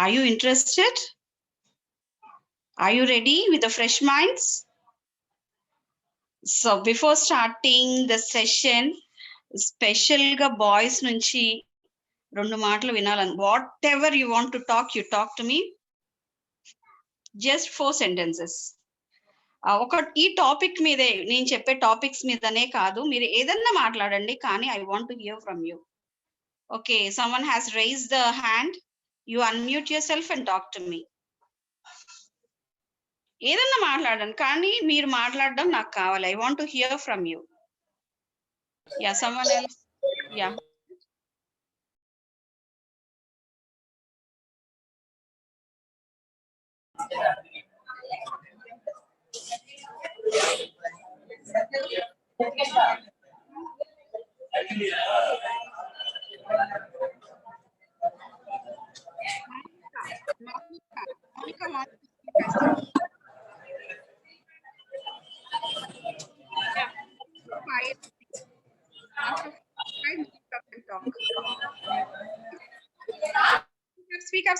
Are you interested? Are you ready with the fresh minds? So before starting the session, special ga boys nunchi rendu maatlu vinalan. Whatever you want to talk, you talk to me. Just 4 sentences. ఒక ఈ topic మీదే నేను చెప్పే topics మీదనే కాదు, మీరు ఏదన్నా మాట్లాడండి, కానీ I want to hear from you. Okay, someone has raised the hand. You unmute yourself and talk to me. ఏదన్నా మాట్లాడండి, కానీ మీరు మాట్లాడడం నాకు కావాలి. I want to hear from you. Yeah, someone else. Yeah,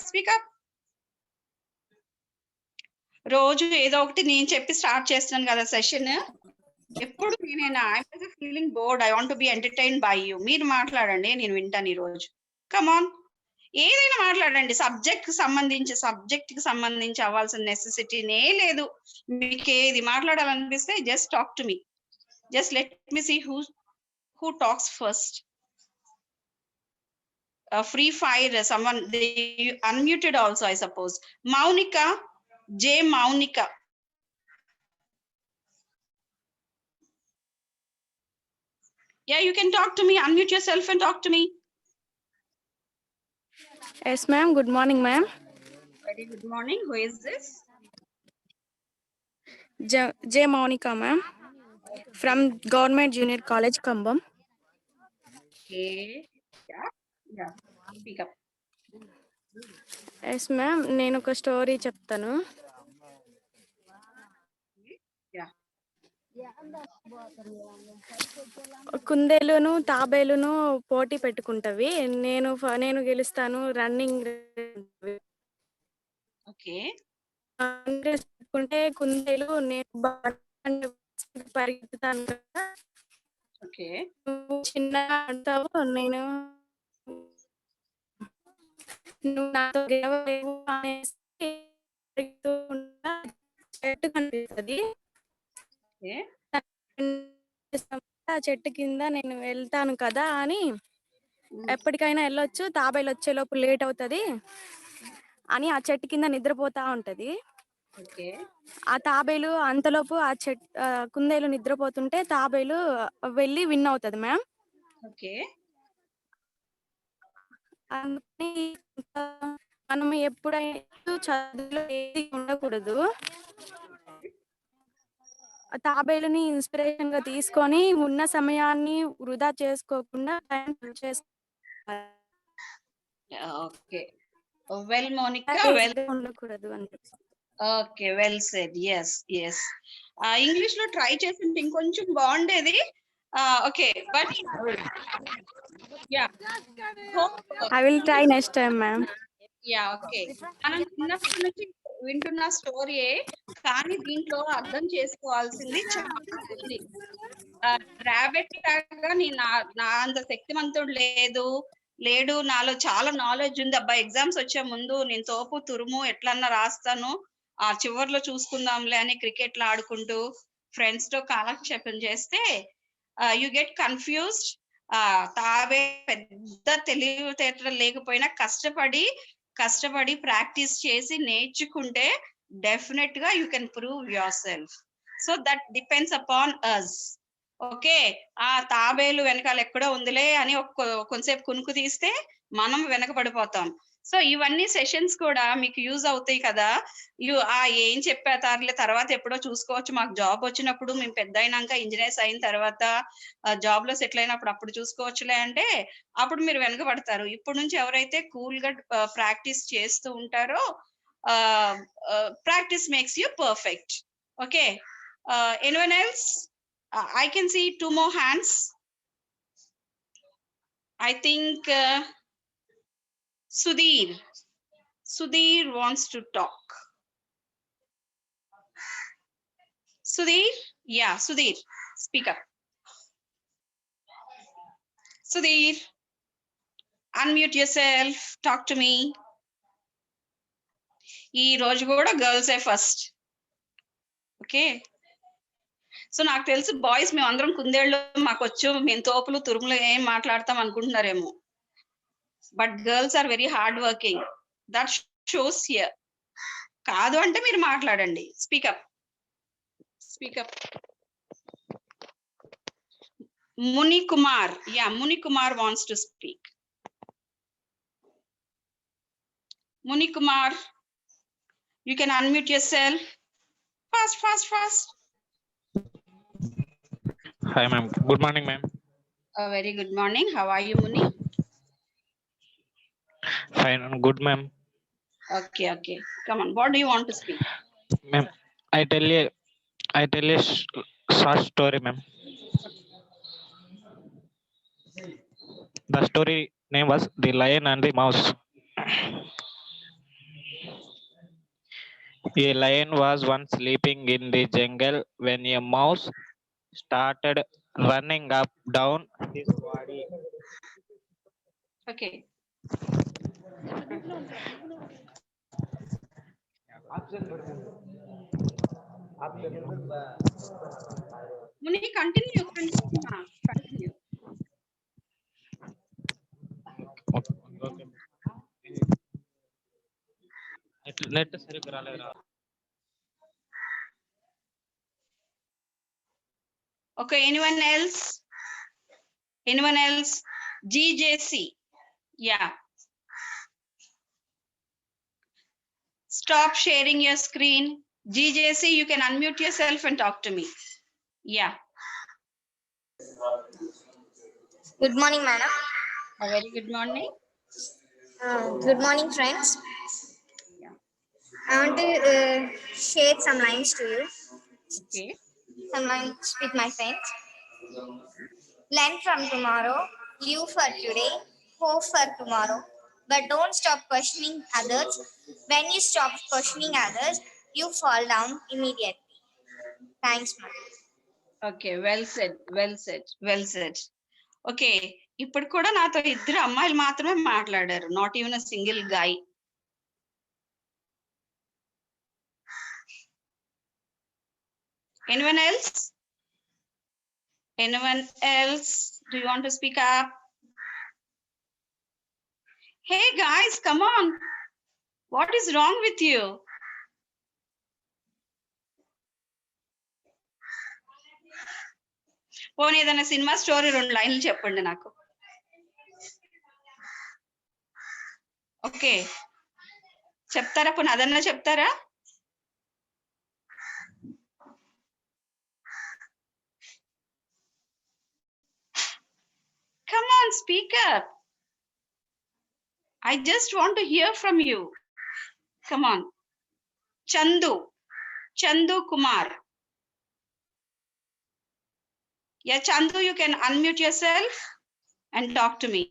speak up. రోజు ఏదో ఒకటి నేను చెప్పి స్టార్ట్ చేస్తున్నాను కదా సెషన్. ఎప్పుడు నేనేనా I was feeling board, I want to be entertain by you. మీరు మాట్లాడండి, నేను వింటాను ఈ రోజు. కమాన్, ఏదైనా మాట్లాడండి. సబ్జెక్ట్ కి సంబంధించి అవ్వాల్సిన నెసెసిటీనే లేదు. మీకు ఏది మాట్లాడాలనిపిస్తే just talk to me. Just let me see who talks first. Free fire, someone they unmuted also, I suppose. Maunika, J Maunika. Yeah, you can talk to me. Unmute yourself and talk to me. Yes ma'am, good morning ma'am. Very good morning. Who is this? J Maunika ma'am, from Government Junior College Kambam. Okay. Yeah, speak up. Yes ma'am, నేను ఒక story చెప్తాను. కుందేలును తాబేలును పోటీ పెట్టుకుంటవి. నేను గెలుస్తాను running. Okay, పెట్టుకుంటే కుందేలు నేను పరిగెత్తుతాను కదా. ఓకే, నువ్వు చిన్నగా అంటావు, నువ్వు నాతో గెలవలేవు అనేసి చెట్టు కనిపిస్తుంది. ఆ చెట్టు కింద నేను వెళ్తాను కదా అని, ఎప్పటికైనా వెళ్ళొచ్చు, తాబేలు వచ్చే లోపు లేట్ అవుతుంది అని ఆ చెట్టు కింద నిద్రపోతా ఉంటది. ఆ తాబేలు అంతలోపు కుందేలు నిద్రపోతుంటే తాబేలు వెళ్ళి విన్ అవుతుంది మ్యామ్. అందుకని మనం ఎప్పుడైనా చదువులో ఏది ఉండకూడదు. తాబేలుని ఇన్స్పిరేషన్ గా తీసుకొని ఉన్న సమయాన్ని వృధా చేసుకోకుండా టైం ఓకే. వెల్ మోనికా, ఉండకూడదు అని. Okay, well said. yes. English లో ట్రై చేసింటే ఇంకొంచెం బాగుండేది. Okay, but I will try next time ma'am. Okay. మనం చిన్నప్పటి నుంచి వింటున్న స్టోరీయే, కానీ దీంట్లో అర్థం చేసుకోవాల్సింది చాలా ఉంది. రాబెట్ లాగా నా అంత శక్తివంతుడు లేడు, నాలో చాలా నాలెడ్జ్ ఉంది అబ్బా, ఎగ్జామ్స్ వచ్చే ముందు నేను తోపు తురుము ఎట్లన్నా రాస్తాను, ఆ చివర్లో చూసుకుందాంలే అని క్రికెట్లు ఆడుకుంటూ ఫ్రెండ్స్ తో కాలక్షేపం చేస్తే యు గెట్ కన్ఫ్యూజ్డ్. తావే పెద్ద తెలివితేటలు లేకపోయినా కష్టపడి ప్రాక్టీస్ చేసి నేర్చుకుంటే డెఫినెట్ గా you can prove yourself. So that depends upon us. Okay, ఆ తాబేలు వెనకాల ఎక్కడో ఉందిలే అని కొంతసేపు కునుకు తీస్తే మనం వెనకబడిపోతాం. సో ఇవన్నీ సెషన్స్ కూడా మీకు యూజ్ అవుతాయి కదా. ఏం చెప్పేతారులే, తర్వాత ఎప్పుడో చూసుకోవచ్చు, మాకు జాబ్ వచ్చినప్పుడు, మేము పెద్ద అయినాక ఇంజనీర్స్ అయిన తర్వాత జాబ్ లో సెటిల్ అయినప్పుడు అప్పుడు చూసుకోవచ్చులే అంటే అప్పుడు మీరు వెనకబడతారు. ఇప్పటి నుంచి ఎవరైతే కూల్ గా ప్రాక్టీస్ చేస్తూ ఉంటారో practice makes you perfect. Okay, anyone else? I can see 2 more hands. I think Sudhir. Sudhir wants to talk. Sudhir? Yeah, Sudhir, speak up. Sudhir, unmute yourself, talk to me. ఈ రోజు కూడా గర్ల్సే first. Okay, so నాకు తెలుసు boys మేము అందరం కుందేళ్ళు మాకు వచ్చు, మేము తోపులు తురుములు ఏం మాట్లాడతాం అనుకుంటున్నారేమో. But girls are very hard working. That shows here. కాదు అంటే మీరు మాట్లాడండి. Speak up, speak up. Muni Kumar. Yeah, Muni Kumar wants to speak. Muni Kumar, you can unmute yourself. Fast, fast, fast. Hi, ma'am. Good morning, ma'am. A very good morning. How are you, Muni? Fine, good, ma'am. Okay, okay. Come on. What do you want to speak? Ma'am, I tell you short story, ma'am. The story name was The Lion and the Mouse. A lion was once sleeping in the jungle when a mouse started running up down his body. Okay. Muni, continue. Continue. Okay. Net సరిగ్గా రాలేదురా. Okay, anyone else? Anyone else? GJC. Yeah. Stop sharing your screen. GJC, you can unmute yourself and talk to me. Yeah. Good morning, madam. A very good morning. Good morning, friends. Yeah. I want to share some lines to you. Okay. Some lines with my friends. Learn from tomorrow, live for today, hope for tomorrow. But don't stop questioning others. When you stop questioning others, you fall down immediately. Thanks, madam. Okay, well said, well said, well said. Okay, ఇప్పుడు కూడా నాతో ఇద్దరు అమ్మాయిలు మాత్రమే మాట్లాడారు. Not even a single guy. Anyone else? Anyone else? Do you want to speak up? Hey guys, come on. What is wrong with you? పోనీ ఏదైనా cinema story 2 లైన్లు చెప్పండి నాకు. ఓకే, చెప్తారా? పోనీ అదన్నా చెప్తారా? Come on, speak up. I just want to hear from you. Come on. Chandu Kumar. Yeah, Chandu, you can unmute yourself and talk to me.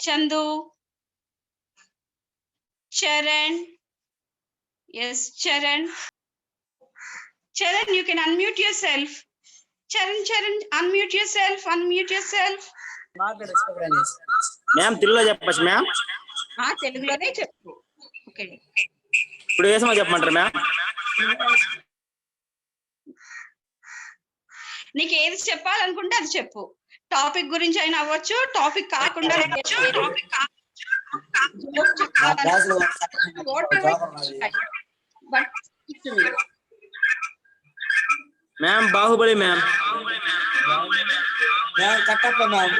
Chandu. Charan. Yes, Charan. Charan, you can unmute yourself. Charan, unmute yourself, unmute yourself. Ma'am తెలుగులో చెప్పచ్చు ma'am. తెలుగులోనే చెప్పు. Okay, ఇప్పుడు వేసమని చెప్పమంటారు ma'am? నీకు ఏది చెప్పాలనుకుంటే అది చెప్పు. టాపిక్ గురించి అయినా అవ్వచ్చు, టాపిక్ కాకుండా ma'am Baahubali ma'am. Kattappa ma'am.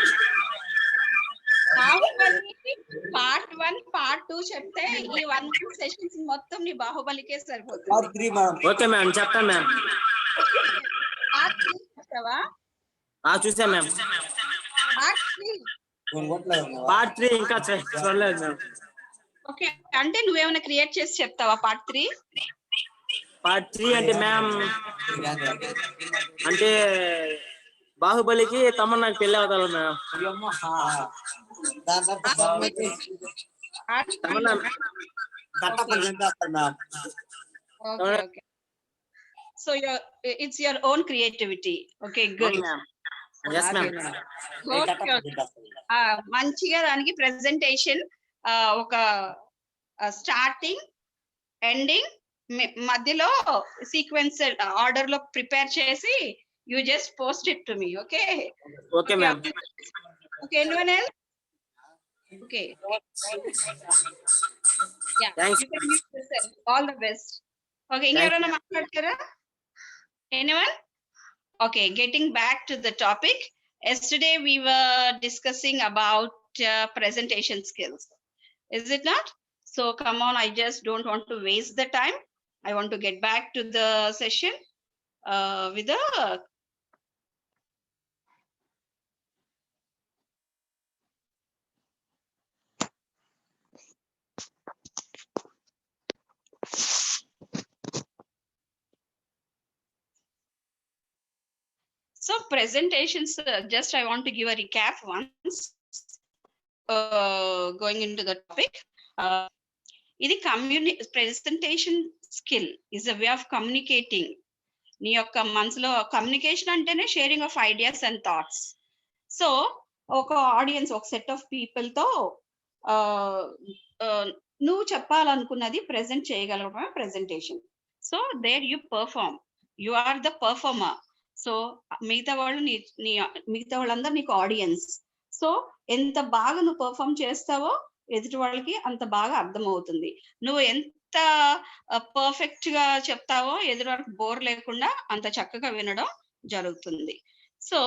Part 1 part 2 చెప్తే ఈ 1 month సెషన్స్ మొత్తం నీ బాహుబలికే సరిపోతుంది. ఓకే మ్యామ్, చెప్తాను మ్యామ్. పార్ట్ 3 చెప్తావా? చూసా మ్యామ్. పార్ట్ 3 ఇంకా చూడలేదు మ్యామ్. ఓకే, అంటే నువ్వేమైనా క్రియేట్ చేసి చెప్తావా పార్ట్ 3? పార్ట్ 3 అంటే మ్యామ్, అంటే బాహుబలికి తమన్నాకి పెళ్లి అవుతారు madam. Tamannaah Okay. So it's your own creativity. Okay, good. Yes ma'am. మంచిగా దానికి ప్రెజెంటేషన్ ఒక స్టార్టింగ్ ఎండింగ్ మధ్యలో సీక్వెన్స్ ఆర్డర్ లో ప్రిపేర్ చేసి you just post it to me. Okay okay ma'am. Okay, anyone else? Okay, yeah, Thanks. you can use yourself. All the best. Okay, ఇంకెవరైనా మాట్లాడతారా? Anyone? Okay, getting back to the topic. Yesterday we were discussing about presentation skills. Is it not? So come on, I just don't want to waste the time. I want to get back to the session with the so presentations. Just I want to give a recap once going into the topic. ఇది presentation skill is a way of communicating. నీ యొక్క మనసులో communication అంటేనే sharing of ideas and thoughts. So ఒక audience, ఒక set of people తో నువ్వు చెప్పాలనుకున్నది ప్రెజెంట్ చేయగలగడమే presentation. So there you perform, you are the performer. So మిగతా వాళ్ళందరూ నీకు ఆడియన్స్. సో ఎంత బాగా నువ్వు పర్ఫార్మ్ చేస్తావో ఎదుటి వాళ్ళకి అంత బాగా అర్థమవుతుంది. నువ్వు ఎంత పర్ఫెక్ట్ గా చెప్తావో ఎదుటి వాళ్ళకి బోర్ లేకుండా అంత చక్కగా వినడం జరుగుతుంది. సో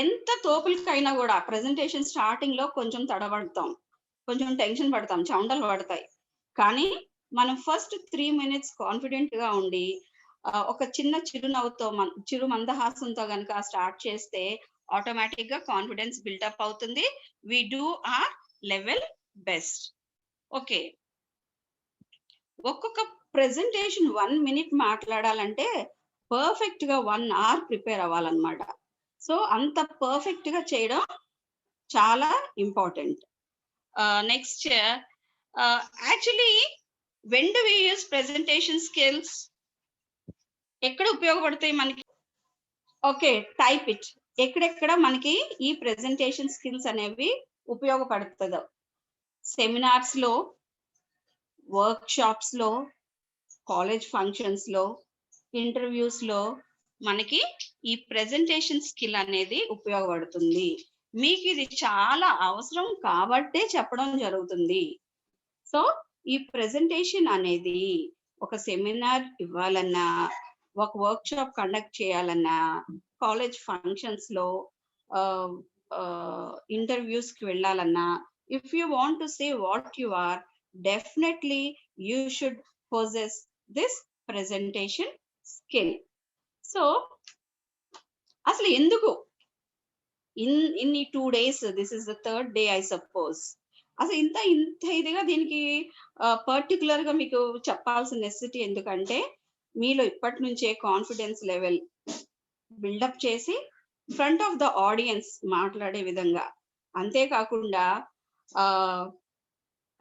ఎంత తోపులకైనా కూడా ప్రెజెంటేషన్ స్టార్టింగ్ లో కొంచెం తడబడతాం, కొంచెం టెన్షన్ పడతాం, చౌండలు పడతాయి. కానీ మనం ఫస్ట్ 3 minutes కాన్ఫిడెంట్ గా ఉండి ఒక చిన్న చిరునవ్వుతో చిరు మందహాసంతో గనక స్టార్ట్ చేస్తే ఆటోమేటిక్ గా కాన్ఫిడెన్స్ బిల్డప్ అవుతుంది. We do our level best. Okay, ఒక్కొక్క ప్రెజెంటేషన్ 1 minute మాట్లాడాలంటే పర్ఫెక్ట్ గా 1 hour ప్రిపేర్ అవ్వాలన్నమాట. సో అంత పర్ఫెక్ట్ గా చేయడం చాలా important. Next, actually when do we use presentation skills? ఎక్కడ ఉపయోగపడతాయి మనకి? Okay, type it. ఎక్కడెక్కడ మనకి ఈ ప్రెజెంటేషన్ స్కిల్స్ అనేవి ఉపయోగపడుతుందో? సెమినార్స్ లో, వర్క్ షాప్స్ లో, కాలేజ్ ఫంక్షన్స్ లో, ఇంటర్వ్యూస్ లో మనకి ఈ ప్రెజెంటేషన్ స్కిల్ అనేది ఉపయోగపడుతుంది. మీకు ఇది చాలా అవసరం కాబట్టే చెప్పడం జరుగుతుంది. సో ఈ ప్రెజెంటేషన్ అనేది ఒక సెమినార్ ఇవ్వాలన్నా, ఒక వర్క్ షాప్ కండక్ట్ చేయాలన్నా, కాలేజ్ ఫంక్షన్స్ లో, ఇంటర్వ్యూస్ కి వెళ్ళాలన్నా, if you want to say what you are, definitely you should possess this presentation skill. సో అసలు ఎందుకు ఇన్ని 2 days, this is the 3rd day I suppose, అసలు ఇంత ఇదిగా దీనికి పర్టికులర్ గా మీకు చెప్పాల్సిన నెసెసిటీ ఎందుకంటే మీలో ఇప్పటి నుంచే కాన్ఫిడెన్స్ లెవెల్ బిల్డప్ చేసి ఫ్రంట్ ఆఫ్ ద ఆడియన్స్ మాట్లాడే విధంగా. అంతేకాకుండా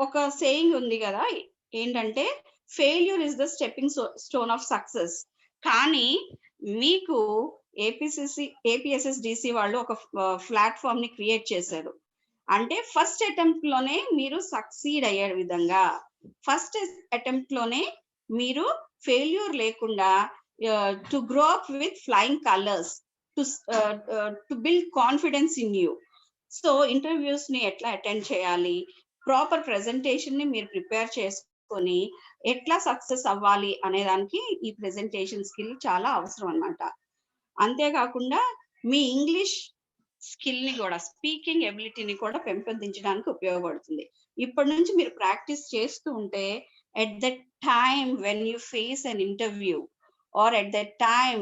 ఒక సేయింగ్ ఉంది కదా, ఏంటంటే failure is the stepping stone of success. కానీ మీకు ఏపీఎస్ఎస్డిసి వాళ్ళు ఒక ప్లాట్ఫామ్ ని క్రియేట్ చేశారు. అంటే ఫస్ట్ అటెంప్ట్ లోనే మీరు సక్సీడ్ అయ్యే విధంగా, ఫస్ట్ అటెంప్ట్ లోనే మీరు ఫెయిల్యూర్ లేకుండా to grow up with flying colours, to build confidence in you. So interviews ని ఎట్లా అటెండ్ చేయాలి, ప్రాపర్ ప్రెజెంటేషన్ ని మీరు ప్రిపేర్ చేసుకొని ఎట్లా సక్సెస్ అవ్వాలి అనే దానికి ఈ ప్రెజెంటేషన్ స్కిల్ చాలా అవసరం అన్నమాట. అంతేకాకుండా మీ ఇంగ్లీష్ స్కిల్ ని కూడా, స్పీకింగ్ ఎబిలిటీని కూడా పెంపొందించడానికి ఉపయోగపడుతుంది. ఇప్పటి నుంచి మీరు ప్రాక్టీస్ చేస్తూ ఉంటే at the time when you face an interview or at the time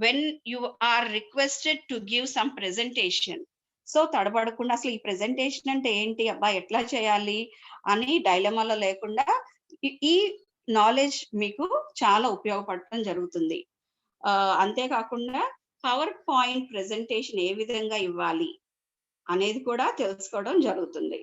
when you are requested to give some presentation, so తడబడకుండా అసలు ఈ ప్రెజెంటేషన్ అంటే ఏంటి, అబ్బా ఎట్లా చేయాలి అని డైలమాలో లేకుండా ఈ నాలెడ్జ్ మీకు చాలా ఉపయోగపడటం జరుగుతుంది. అంతేకాకుండా పవర్ పాయింట్ ప్రెజెంటేషన్ ఏ విధంగా ఇవ్వాలి అనేది కూడా తెలుసుకోవడం జరుగుతుంది.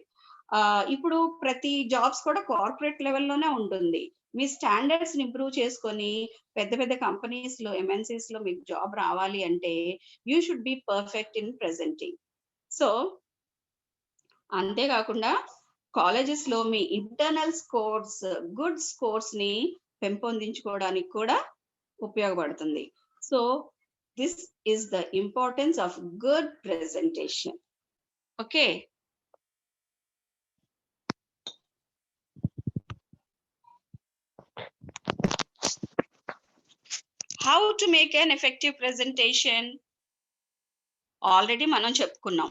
ఇప్పుడు ప్రతి జాబ్స్ కూడా కార్పొరేట్ లెవెల్లోనే ఉంటుంది. మీ స్టాండర్డ్స్ ఇంప్రూవ్ చేసుకొని పెద్ద పెద్ద కంపెనీస్ లో ఎంఎన్సీస్ లో మీకు జాబ్ రావాలి అంటే you should be perfect in presenting. So అంతేకాకుండా కాలేజెస్ లో మీ ఇంటర్నల్ స్కోర్స్, గుడ్ స్కోర్స్ ని పెంపొందించుకోవడానికి కూడా ఉపయోగపడుతుంది. So this is the importance of good presentation. Okay, how to make an effective presentation? Already మనం చెప్పుకున్నాం,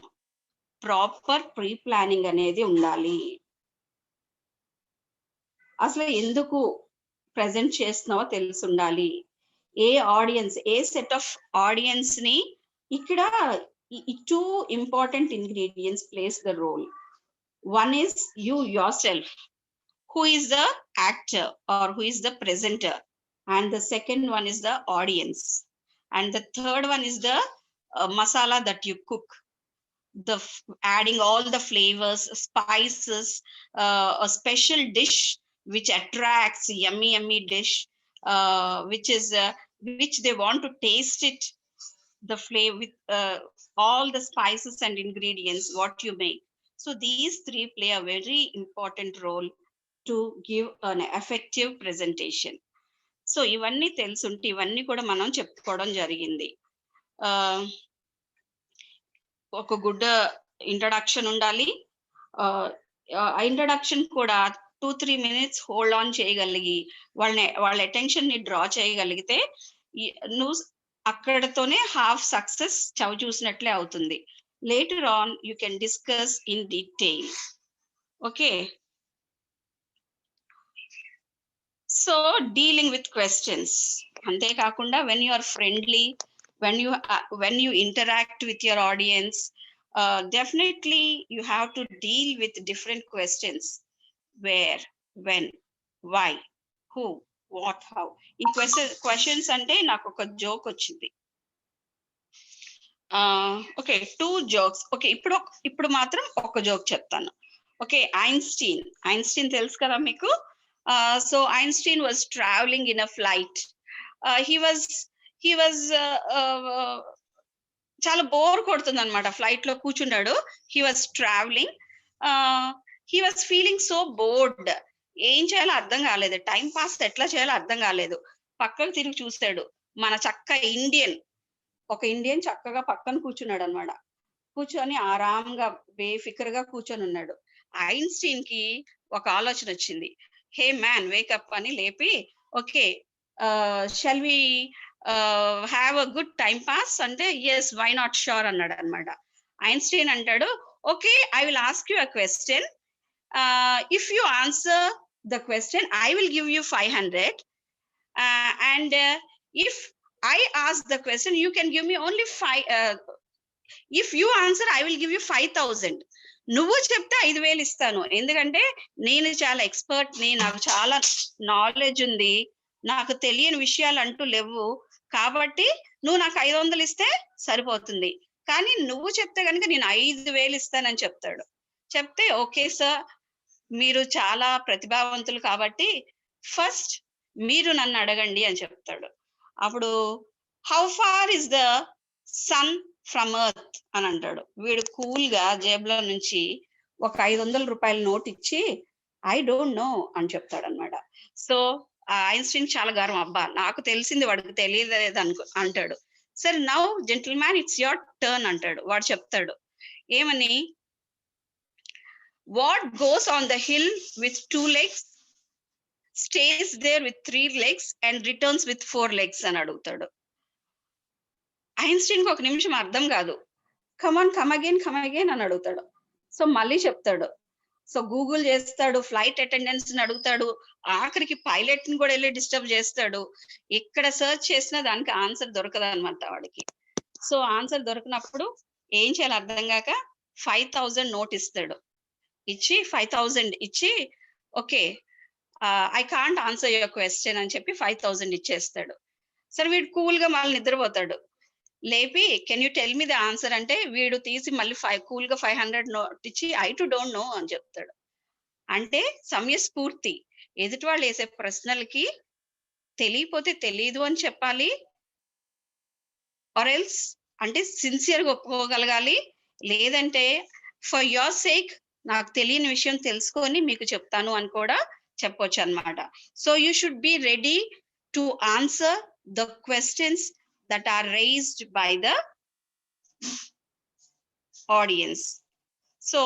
ప్రాపర్ ప్రీ ప్లానింగ్ అనేది ఉండాలి. అసలు ఎందుకు ప్రెజెంట్ చేస్తున్నావో తెలిసి ఉండాలి. A audience, a set of audience ని, ఇక్కడ two important ingredients plays the role. One is you yourself, who is the actor or who is the presenter, and the second one is the audience, and the third one is the masala that you cook, adding all the flavors, spices, a special dish which attracts, yummy dish, which they want to taste it, the flavor with all the spices and ingredients what you make. So these three play a very important role to give an effective presentation. So ఇవన్నీ తెలుసుంటే ఇవన్నీ కూడా మనం చెప్పుకోవడం జరిగింది. ఒక good introduction ఉండాలి. Introduction కూడా 2-3 minutes హోల్డ్ ఆన్ చేయగలిగి వాళ్ళ అటెన్షన్ ని డ్రా చేయగలిగితే నువ్వు అక్కడతోనే హాఫ్ సక్సెస్ చవి చూసినట్లే అవుతుంది. Later on you can discuss in detail. Okay, so dealing with questions. అంతేకాకుండా when you are friendly, when you interact with your audience, definitely you have to deal with different questions: where, when, why, who, what, how. ఈ questions అంటే నాకు ఒక joke వచ్చింది. Okay, 2 jokes. Okay, ఇప్పుడు మాత్రం ఒక joke చెప్తాను. ఓకే, ఐన్స్టీన్ తెలుసు కదా మీకు. So Einstein was traveling in a flight. He was చాలా బోర్ కొడుతుంది అనమాట. ఫ్లైట్ లో కూర్చున్నాడు. He was traveling. He was feeling so bored. ఏం చేయాలో అర్థం కాలేదు, టైం పాస్ ఎట్లా చేయాలో అర్థం కాలేదు. పక్కకు తిరిగి చూస్తాడు, మన ఒక ఇండియన్ చక్కగా పక్కన కూర్చున్నాడు అనమాట. కూర్చొని ఆరాంగా బేఫికర్గా కూర్చొని ఉన్నాడు. ఐన్స్టీన్ కి ఒక ఆలోచన వచ్చింది. హే మ్యాన్, వేకప్ అని లేపి, okay shall we have a good time pass అంటే, ఎస్, వై నాట్, షూర్ అన్నాడు అనమాట. ఐన్స్టీన్ అంటాడు, okay, I will ask you a question. If you answer the question I will give you 500, and if I ask the question you can give me only 5. If you answer I will give you 5,000. నువ్వు చెప్తే 5,000 ఇస్తాను, ఎందుకంటే నేను చాలా expert ని, నాకు చాలా knowledge ఉంది, నాకు తెలియని విషయాలు అంటూ లేవు, కాబట్టి నువ్వు నాకు 500 ఇస్తే సరిపోతుంది, కానీ నువ్వు చెప్తే కనుక నేను 5,000 ఇస్తానని చెప్తాడు. చెప్తే, ఓకే సార్, మీరు చాలా ప్రతిభావంతులు కాబట్టి ఫస్ట్ మీరు నన్ను అడగండి అని చెప్తాడు. అప్పుడు how far is the sun from earth అని అంటాడు. వీడు కూల్ గా జేబులో నుంచి ఒక 500 రూపాయల నోట్ ఇచ్చి ఐ డోంట్ నో అని చెప్తాడు అనమాట. సో ఐన్స్టీన్ చాలా గర్వం, అబ్బా నాకు తెలిసింది వాడికి తెలియలేదు అంటాడు. సరే, now gentleman it's your turn అంటాడు. వాడు చెప్తాడు ఏమని, what goes on the hill with 2 legs stays there with 3 legs and returns with 4 legs అని అడుగుతాడు. ఐన్స్టీన్ కి ఒక నిమిషం అర్థం కాదు. కమ్ అగైన్ అని అడుగుతాడు. సో మళ్ళీ చెప్తాడు. సో గూగుల్ చేస్తాడు, ఫ్లైట్ అటెండెన్స్ ని అడుగుతాడు, ఆఖరికి పైలట్ ని కూడా వెళ్ళి డిస్టర్బ్ చేస్తాడు. ఎక్కడ సర్చ్ చేసినా దానికి ఆన్సర్ దొరకదు అనమాట వాడికి. సో ఆన్సర్ దొరికినప్పుడు ఏం చేయాలి అర్థం కాక 5,000 నోట్ ఇస్తాడు. ఇచ్చి 5,000 ఇచ్చి, okay I can't answer your question అని చెప్పి 5,000 ఇచ్చేస్తాడు. సరే వీడు కూల్ గా మళ్ళీ నిద్రపోతాడు. లేపి can you tell me the answer అంటే వీడు తీసి మళ్ళీ కూల్ గా 500 నోట్ ఇచ్చి ఐ టు డోంట్ నో అని చెప్తాడు. అంటే సమయస్ఫూర్తి, ఎదుటి వాళ్ళు వేసే ప్రశ్నలకి తెలియపోతే తెలీదు అని చెప్పాలి, ఆర్ ఎల్స్ అంటే సిన్సియర్ గా ఒప్పుకోగలగాలి, లేదంటే ఫర్ యువర్ సేక్ నాకు తెలియని విషయం తెలుసుకొని మీకు చెప్తాను అని కూడా చెప్పొచ్చు అన్నమాట. So you should be ready to answer the questions that are raised by the audience. So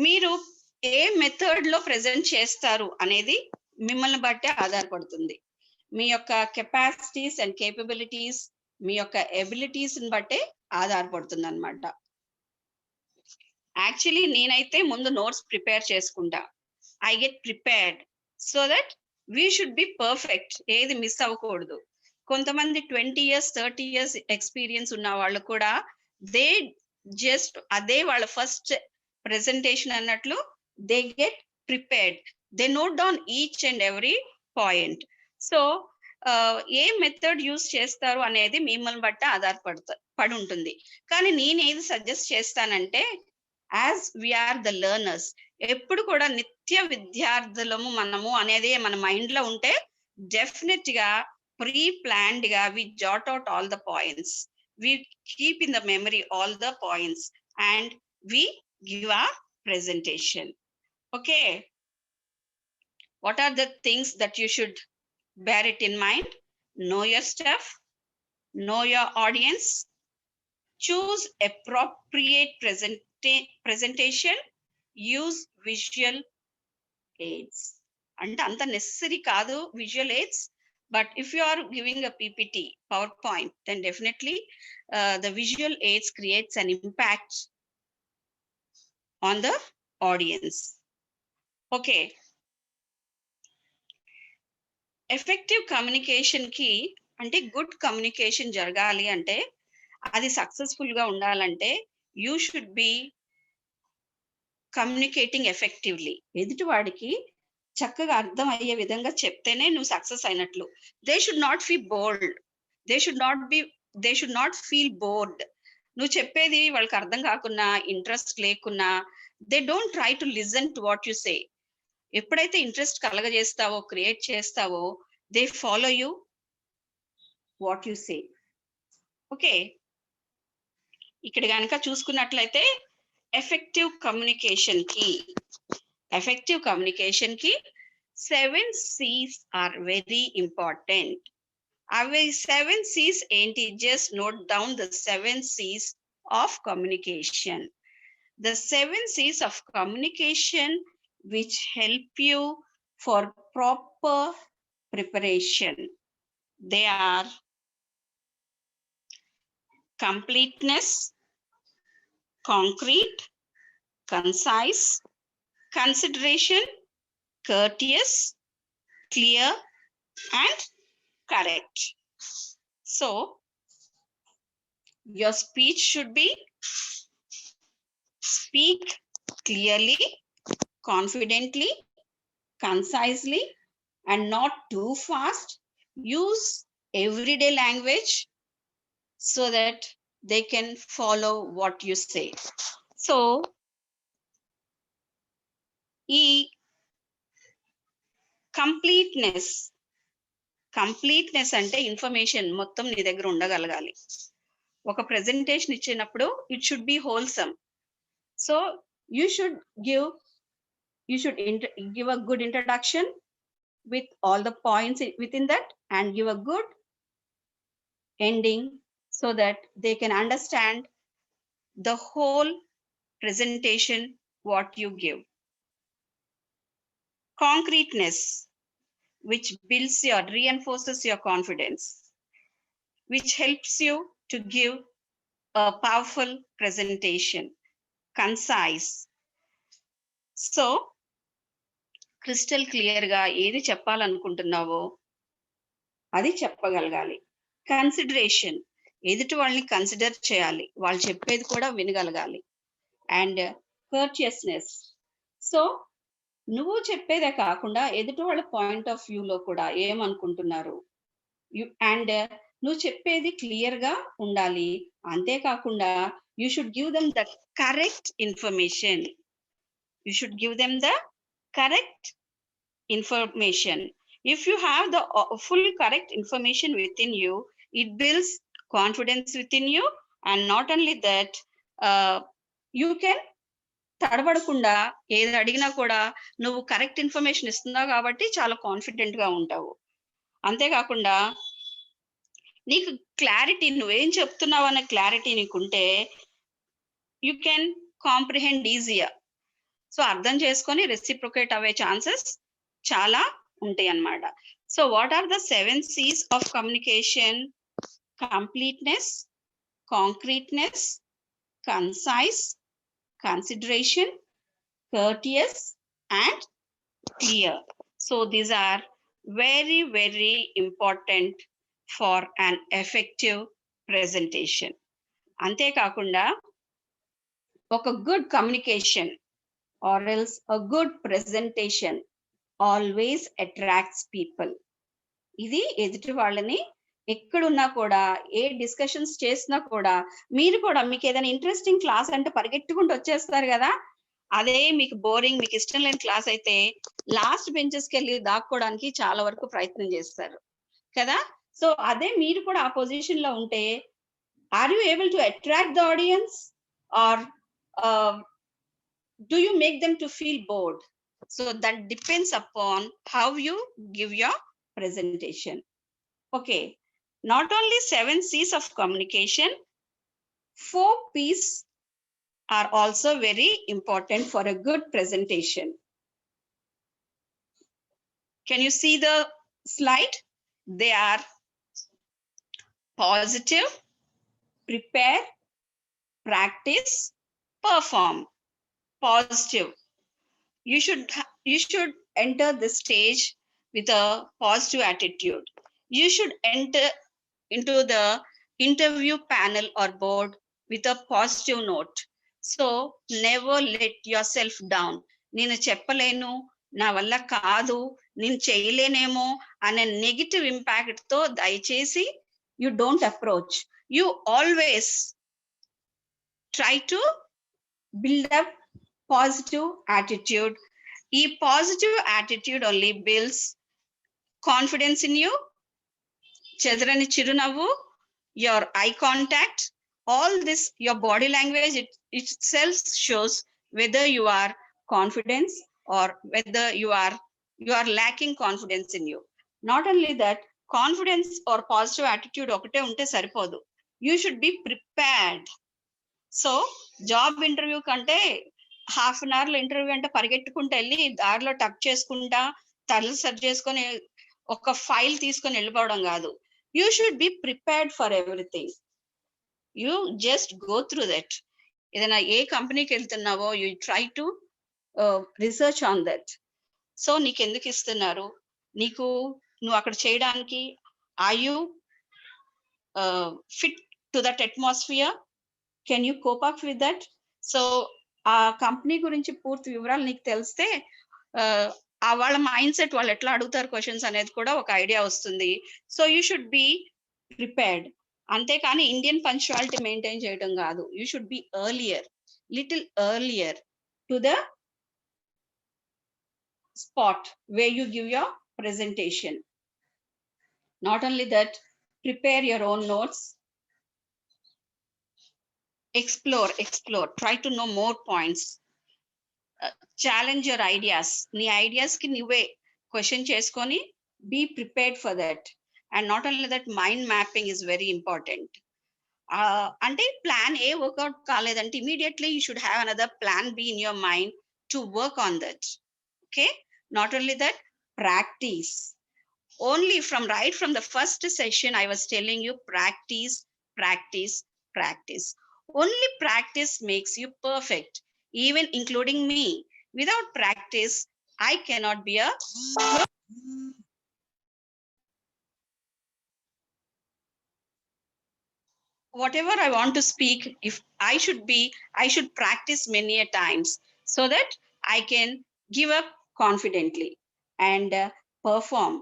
మీరు ఏ మెథడ్ లో ప్రెజెంట్ చేస్తారు అనేది మిమ్మల్ని బట్టే ఆధారపడుతుంది. మీ యొక్క కెపాసిటీస్ అండ్ కేపబిలిటీస్, మీ యొక్క ఎబిలిటీస్ బట్టే ఆధారపడుతుంది అన్నమాట. యాక్చువల్లీ నేనైతే ముందు నోట్స్ ప్రిపేర్ చేసుకుంటా. I get prepared so that we should be perfect, ఏది మిస్ అవ్వకూడదు. కొంతమంది 20 years 30 years ఎక్స్పీరియన్స్ ఉన్న వాళ్ళు కూడా దే జస్ట్ అదే వాళ్ళ ఫస్ట్ ప్రెజెంటేషన్ అన్నట్లు they get prepared, they note down each and every point. So A method use చేస్తారు అనేది మిమ్మల్ని బట్టి పడి ఉంటుంది. కానీ నేను ఏది సజెస్ట్ చేస్తానంటే, యాజ్ వీఆర్ ద లెర్నర్స్, ఎప్పుడు కూడా నిత్య విద్యార్థులము మనము అనేది మన మైండ్ లో ఉంటే డెఫినెట్ గా ప్రీ ప్లాన్డ్ గా we jot out all the points, we keep in the memory all the points and we give a presentation. Okay, what are the things that you should bear it in mind? Know your stuff, know your audience, choose appropriate presentation, use visual aids. అంటే అంత necessary కాదు visual aids, but if you are giving a PPT, PowerPoint, then definitely the visual aids creates an impact on the audience. Okay, effective communication కి అంటే good communication జరగాలి అంటే, అది successful గా ఉండాలంటే you should B communicating effectively. ఎదుటి వాడికి చక్కగా అర్థం అయ్యే విధంగా చెప్తేనే నువ్వు సక్సెస్ అయినట్లు. They should not feel bold, they should not feel bored. నువ్వు చెప్పేది వాళ్ళకి అర్థం కాకున్నా, ఇంట్రెస్ట్ లేకున్నా, they don't try to listen to what you say. ఎప్పుడైతే ఇంట్రెస్ట్ కలగజేస్తావో, క్రియేట్ చేస్తావో, they follow you what you say. Okay, ఇక్కడ కనుక చూసుకున్నట్లయితే ఎఫెక్టివ్ కమ్యూనికేషన్ కి 7 C's ఆర్ వెరీ ఇంపార్టెంట్. అవి 7 C's ఏంటి? Just note down the 7 C's of communication. The 7 C's of communication which help you for proper preparation. They are completeness, concrete, concise, consideration, courteous, clear, and correct. So, your speech should be speak clearly, confidently, concisely, and not too fast. Use everyday language so that they can follow what you say. So, ఈ completeness అంటే information మొత్తం నీ దగ్గర ఉండగలగాలి. ఒక presentation ఇచ్చినప్పుడు it should be wholesome. So you should give a good introduction with all the points within that, and give a good ending so that they can understand the whole presentation what you give. Concreteness, which reinforces your confidence, which helps you to give a powerful presentation. Concise, so crystal clear గా ఏది చెప్పాలనుకుంటున్నావో అది చెప్పగలగాలి. Consideration, ఎదుటి వాళ్ళని consider చేయాలి, వాళ్ళు చెప్పేది కూడా వినగలగాలి. అండ్ కర్టియస్నెస్, సో నువ్వు చెప్పేదే కాకుండా ఎదుటి వాళ్ళ పాయింట్ ఆఫ్ వ్యూలో కూడా ఏమనుకుంటున్నారు అండ్ నువ్వు చెప్పేది క్లియర్ గా ఉండాలి. అంతేకాకుండా you should give them the correct information. You should give them the correct information. If you have the full correct information within you, it builds confidence within you, and not only that, you can తడబడకుండా ఏది అడిగినా కూడా నువ్వు correct information ఇస్తున్నావు కాబట్టి చాలా confident గా ఉంటావు. అంతేకాకుండా నీకు క్లారిటీ, నువ్వేం చెప్తున్నావు అనే క్లారిటీ నీకుంటే you can comprehend easier. So అర్థం చేసుకొని రెసిప్రొకేట్ అయ్యే ఛాన్సెస్ చాలా ఉంటాయి అన్నమాట. So what are the 7 C's of communication? Completeness, concreteness, concise, consideration, courteous and clear. So these are very, very important for an effective presentation. ante kaakunda oka good communication or else a good presentation always attracts people. ఇది ఎదుటి వాళ్ళని ఎక్కడున్నా కూడా ఏ discussions చేసినా కూడా మీరు కూడా మీకు ఏదైనా ఇంట్రెస్టింగ్ క్లాస్ అంటే పరిగెట్టుకుంటూ వచ్చేస్తారు కదా. అదే మీకు బోరింగ్, మీకు ఇష్టం లేని క్లాస్ అయితే లాస్ట్ బెంచెస్ కి వెళ్ళి దాక్కోవడానికి చాలా వరకు ప్రయత్నం చేస్తారు కదా. సో అదే మీరు కూడా ఆ పొజిషన్ లో ఉంటే are you able to attract the audience or do you make them to feel bored? So that depends upon how you give your presentation. Okay, not only 7 C's of communication, 4 P's are also very important for a good presentation. Can you see the slide? They are positive, prepare, practice, perform. Positive. You should enter this stage with a positive attitude. You should enter into the interview panel or board with a positive note. So never let yourself down. నేను చెప్పలేను, నా వల్ల కాదు, నేను చేయలేనేమో అనే negative impact తో దయచేసి you don't approach. You always try to build up positive attitude. ఈ positive attitude only builds confidence in you. చెదరని చిరునవ్వు, your eye contact, all this, your body language, it itself shows whether you are confident or whether you are lacking confidence in you. Not only that, confidence or positive attitude ఒకటే ఉంటే సరిపోదు. You should be prepared. So job interview కంటే half an hour లో interview అంటే పరిగెట్టుకుంటూ వెళ్ళి దారిలో టక్ చేసుకుంటా తల సర్చ్ చేసుకొని ఒక ఫైల్ తీసుకొని వెళ్ళిపోవడం కాదు. You should be prepared for everything. You just go through that. ఏదైనా ఏ కంపెనీకి వెళ్తున్నావో you try to research on that. So నీకు ఎందుకు ఇస్తున్నారు, నువ్వు అక్కడ చేయడానికి are you fit to that atmosphere? Can you cope up with that? So ఆ కంపెనీ గురించి పూర్తి వివరాలు నీకు తెలిస్తే వాళ్ళ మైండ్ సెట్, వాళ్ళు ఎట్లా అడుగుతారు క్వశ్చన్స్ అనేది కూడా ఒక ఐడియా వస్తుంది. So you should be prepared. అంతేకాని ఇండియన్ పంక్చువాలిటీ మెయింటైన్ చేయడం కాదు. You should be little earlier to the spot where you give your presentation. Not only that, prepare your own notes. Explore, try to know more points. Challenge your ideas. Nee ideas ki nive question cheskoni, be prepared for that. And not only that, mind mapping is very important. Ante plan A workout kaledante immediately you should have another plan B in your mind to work on that. Okay, not only that, practice. Only right from the first session I was telling you, practice. Only practice makes you perfect, even including me. Without practice, I cannot be a whatever I want to speak. If I should practice many a times so that I can give up confidently and perform.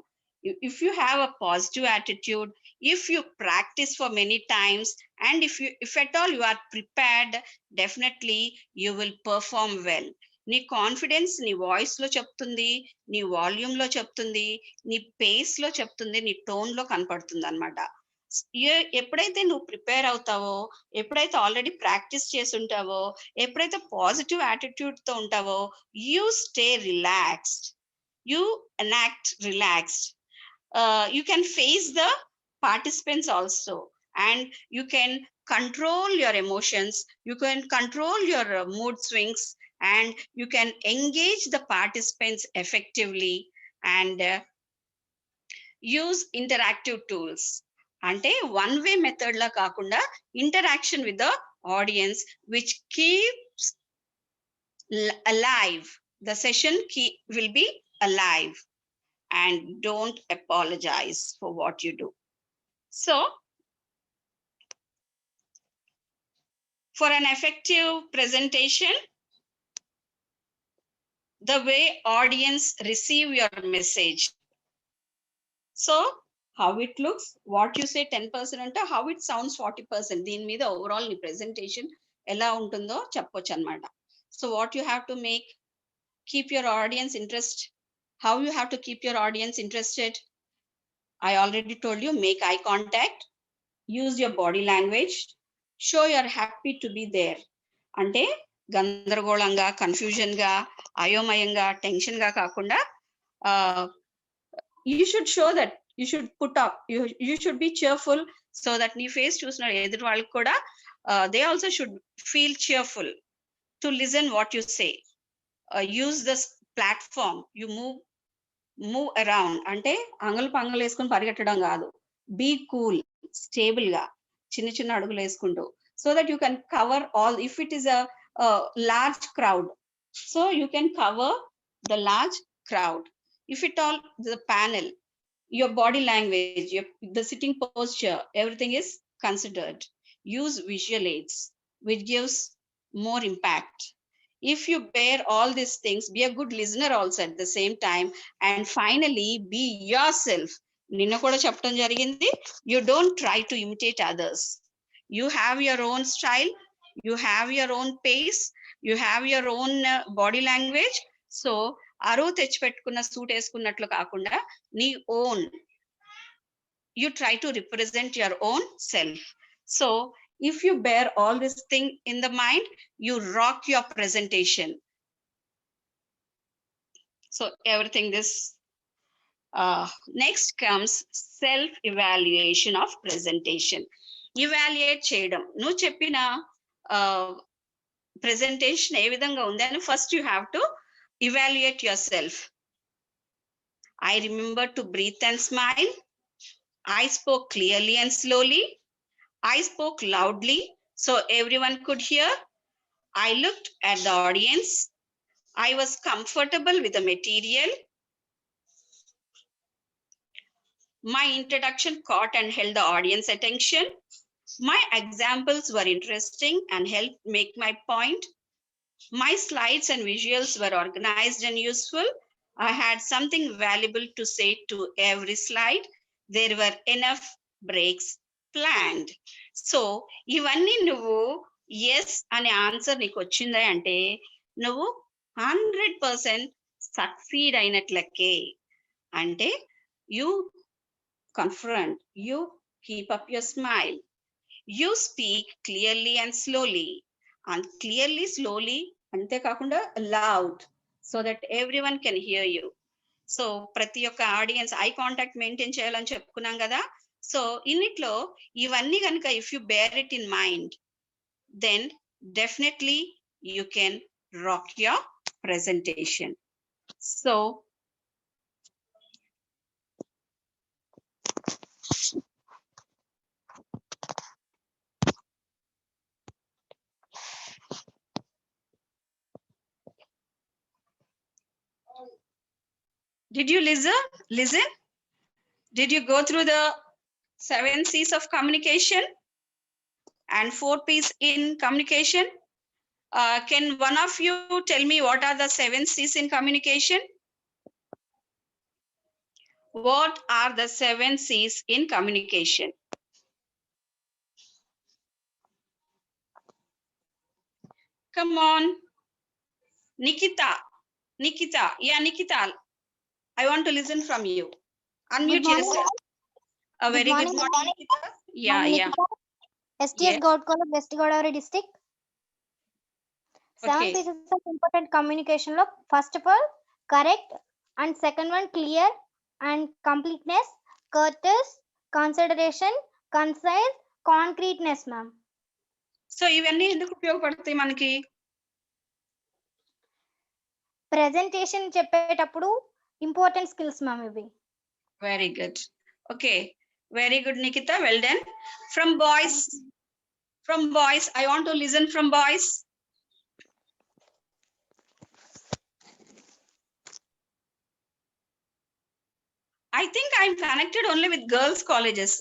If you have a positive attitude, if you practice for many times, and if at all you are prepared, definitely you will perform well. నీ confidence నీ voice లో చెప్తుంది, నీ volume లో చెప్తుంది, నీ face లో చెప్తుంది, నీ టోన్ లో కనపడుతుంది అనమాట. ఎప్పుడైతే నువ్వు ప్రిపేర్ అవుతావో, ఎప్పుడైతే ఆల్రెడీ ప్రాక్టీస్ చేసి ఉంటావో, ఎప్పుడైతే పాజిటివ్ యాటిట్యూడ్ తో ఉంటావో, you stay relaxed, you enact relaxed. You can face the participants also, and you can control your emotions, you can control your mood swings, and you can engage the participants effectively and use interactive tools. అంటే one way method లా కాకుండా interaction with the audience which keeps alive. The session will be alive, and don't apologize for what you do. So, for an effective presentation, the way audience receive your message. So, how it looks, what you say 10% ante, how it sounds 40%. దీని మీద overall నీ presentation ఎలా ఉంటుందో చెప్పొచ్చు అన్నమాట. So, what you have to make, keep your audience interest. How you have to keep your audience interested? I already told you, make eye contact, use your body language, show you're happy to be there. అంటే గందరగోళంగా, confusion గా, అయోమయంగా, tension గా కాకుండా you should show that you should put up, you should be cheerful, so that నీ face చూసిన ఎదురు వాళ్ళకి కూడా they also should feel cheerful to listen what you say. Use this platform, you move around, అంటే అంగలు పంగలు వేసుకుని పరిగెట్టడం కాదు. Be cool, stable గా చిన్న చిన్న అడుగులు వేసుకుంటూ, so that you can cover all. If it is a large crowd, so you can cover the large crowd. If it all the panel, your body language, the sitting posture, everything is considered. Use visual aids, which gives more impact. If you bear all these things, be a good listener also at the same time, and finally be yourself. నిన్న కూడా చెప్పడం జరిగింది, you don't try to imitate others. You have your own style, you have your own pace, you have your own body language. So అరువు తెచ్చిపెట్టుకున్న suit వేసుకున్నట్లు కాకుండా నీ own, you try to represent your own self. So if you bear all this thing in the mind, you rock your presentation. So everything this next comes self evaluation of presentation. Evaluate చేయడం, నువ్వు చెప్పిన presentation ఏ విధంగా ఉంది అని first you have to evaluate yourself. I remember to breathe and smile. I spoke clearly and slowly. I spoke loudly so everyone could hear. I looked at the audience. I was comfortable with the material. My introduction caught and held the audience attention. My examples were interesting and helped make my point. My slides and visuals were organized and useful. I had something valuable to say to every slide. There were enough breaks planned. So ఇవన్నీ నువ్వు yes అనే answer నీకు వచ్చిందా అంటే నువ్వు 100% succeed అయినట్లకే. అంటే you confront, you keep up your smile, you speak clearly and slowly, and clearly slowly ante kakunda loud, so that everyone can hear you. So ప్రతి ఒక్క ఆడియన్స్ ఐ కాంటాక్ట్ మెయింటైన్ చేయాలని చెప్పుకున్నాం కదా. సో ఇన్నిట్లో ఇవన్నీ కనుక if you bear it in mind, then definitely you can rock your presentation. So did you listen? Did you go through the 7 C's of communication and 4 P's in communication? Can one of you tell me what are the 7 C's in communication? What are the 7 C's in communication? Come on. Nikita. Yeah, Nikita. I want to listen from you. Unmute Good morning. yourself. A very good morning, Nikita. Yeah, yeah. STS Yeah. Goud College, West Godavari district. Okay. 7 pieces of important communication lo first of all correct, and second one clear and completeness, courteous, consideration, concise, concreteness, ma'am. So ఇవన్నీ ఎందుకు ఉపయోగపడతాయి మనకి? Presentation చెప్పేటప్పుడు important skills ma'am ఇవి. Very good. Okay. Very good, Nikita. Well done. From boys, I want to listen from boys. I think I'm connected only with girls' colleges.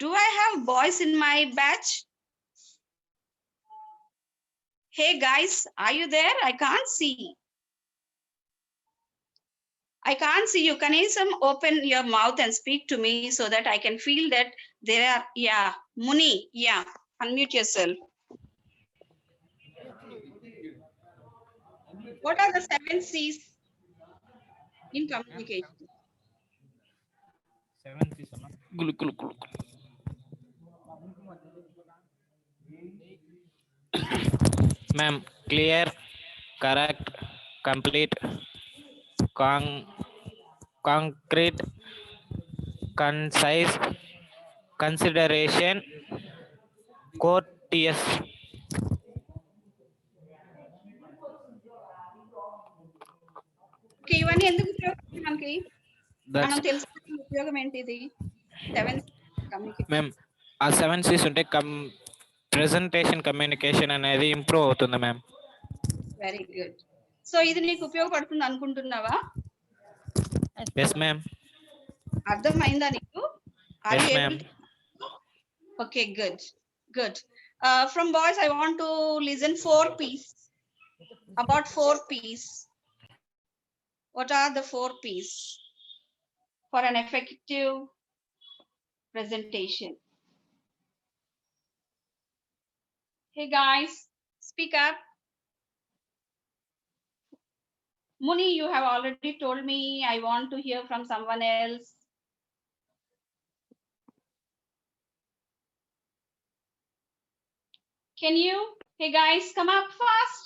Do I have boys in my batch? Hey guys, are you there? I can't see. I can't see you. Can you open your mouth and speak to me so that I can feel that there are, yeah, Muni, yeah, unmute yourself. What are the 7 C's in communication? 7 C's. Gulu, gulu, gulu. Ma'am, clear, correct, complete, concrete, concise, consideration, courteous. Okay, ఇవన్నీ ఎందుకు ఉపయోగపడుతుంది మనకి? మనం That's తెలుసుకున్న ఉపయోగం ఏంటిది? 7 communication. Ma'am ఆ 7 C's ఉంటే ప్రెజెంటేషన్ కమ్యూనికేషన్ అనేది ఇంప్రూవ్ అవుతుంది మ్యామ్. Very good. సో ఇది నీకు ఉపయోగపడుతుంది అనుకుంటున్నావా? Yes ma'am. అర్థమైందా నీకు? Yes, ma'am. Okay, good. From boys, I want to listen 4 P's. About 4 P's. What are the 4 P's for an effective presentation? Hey guys, speak up. Muni, you have already told me. I want to hear from someone else. Can you? Hey guys, come up fast.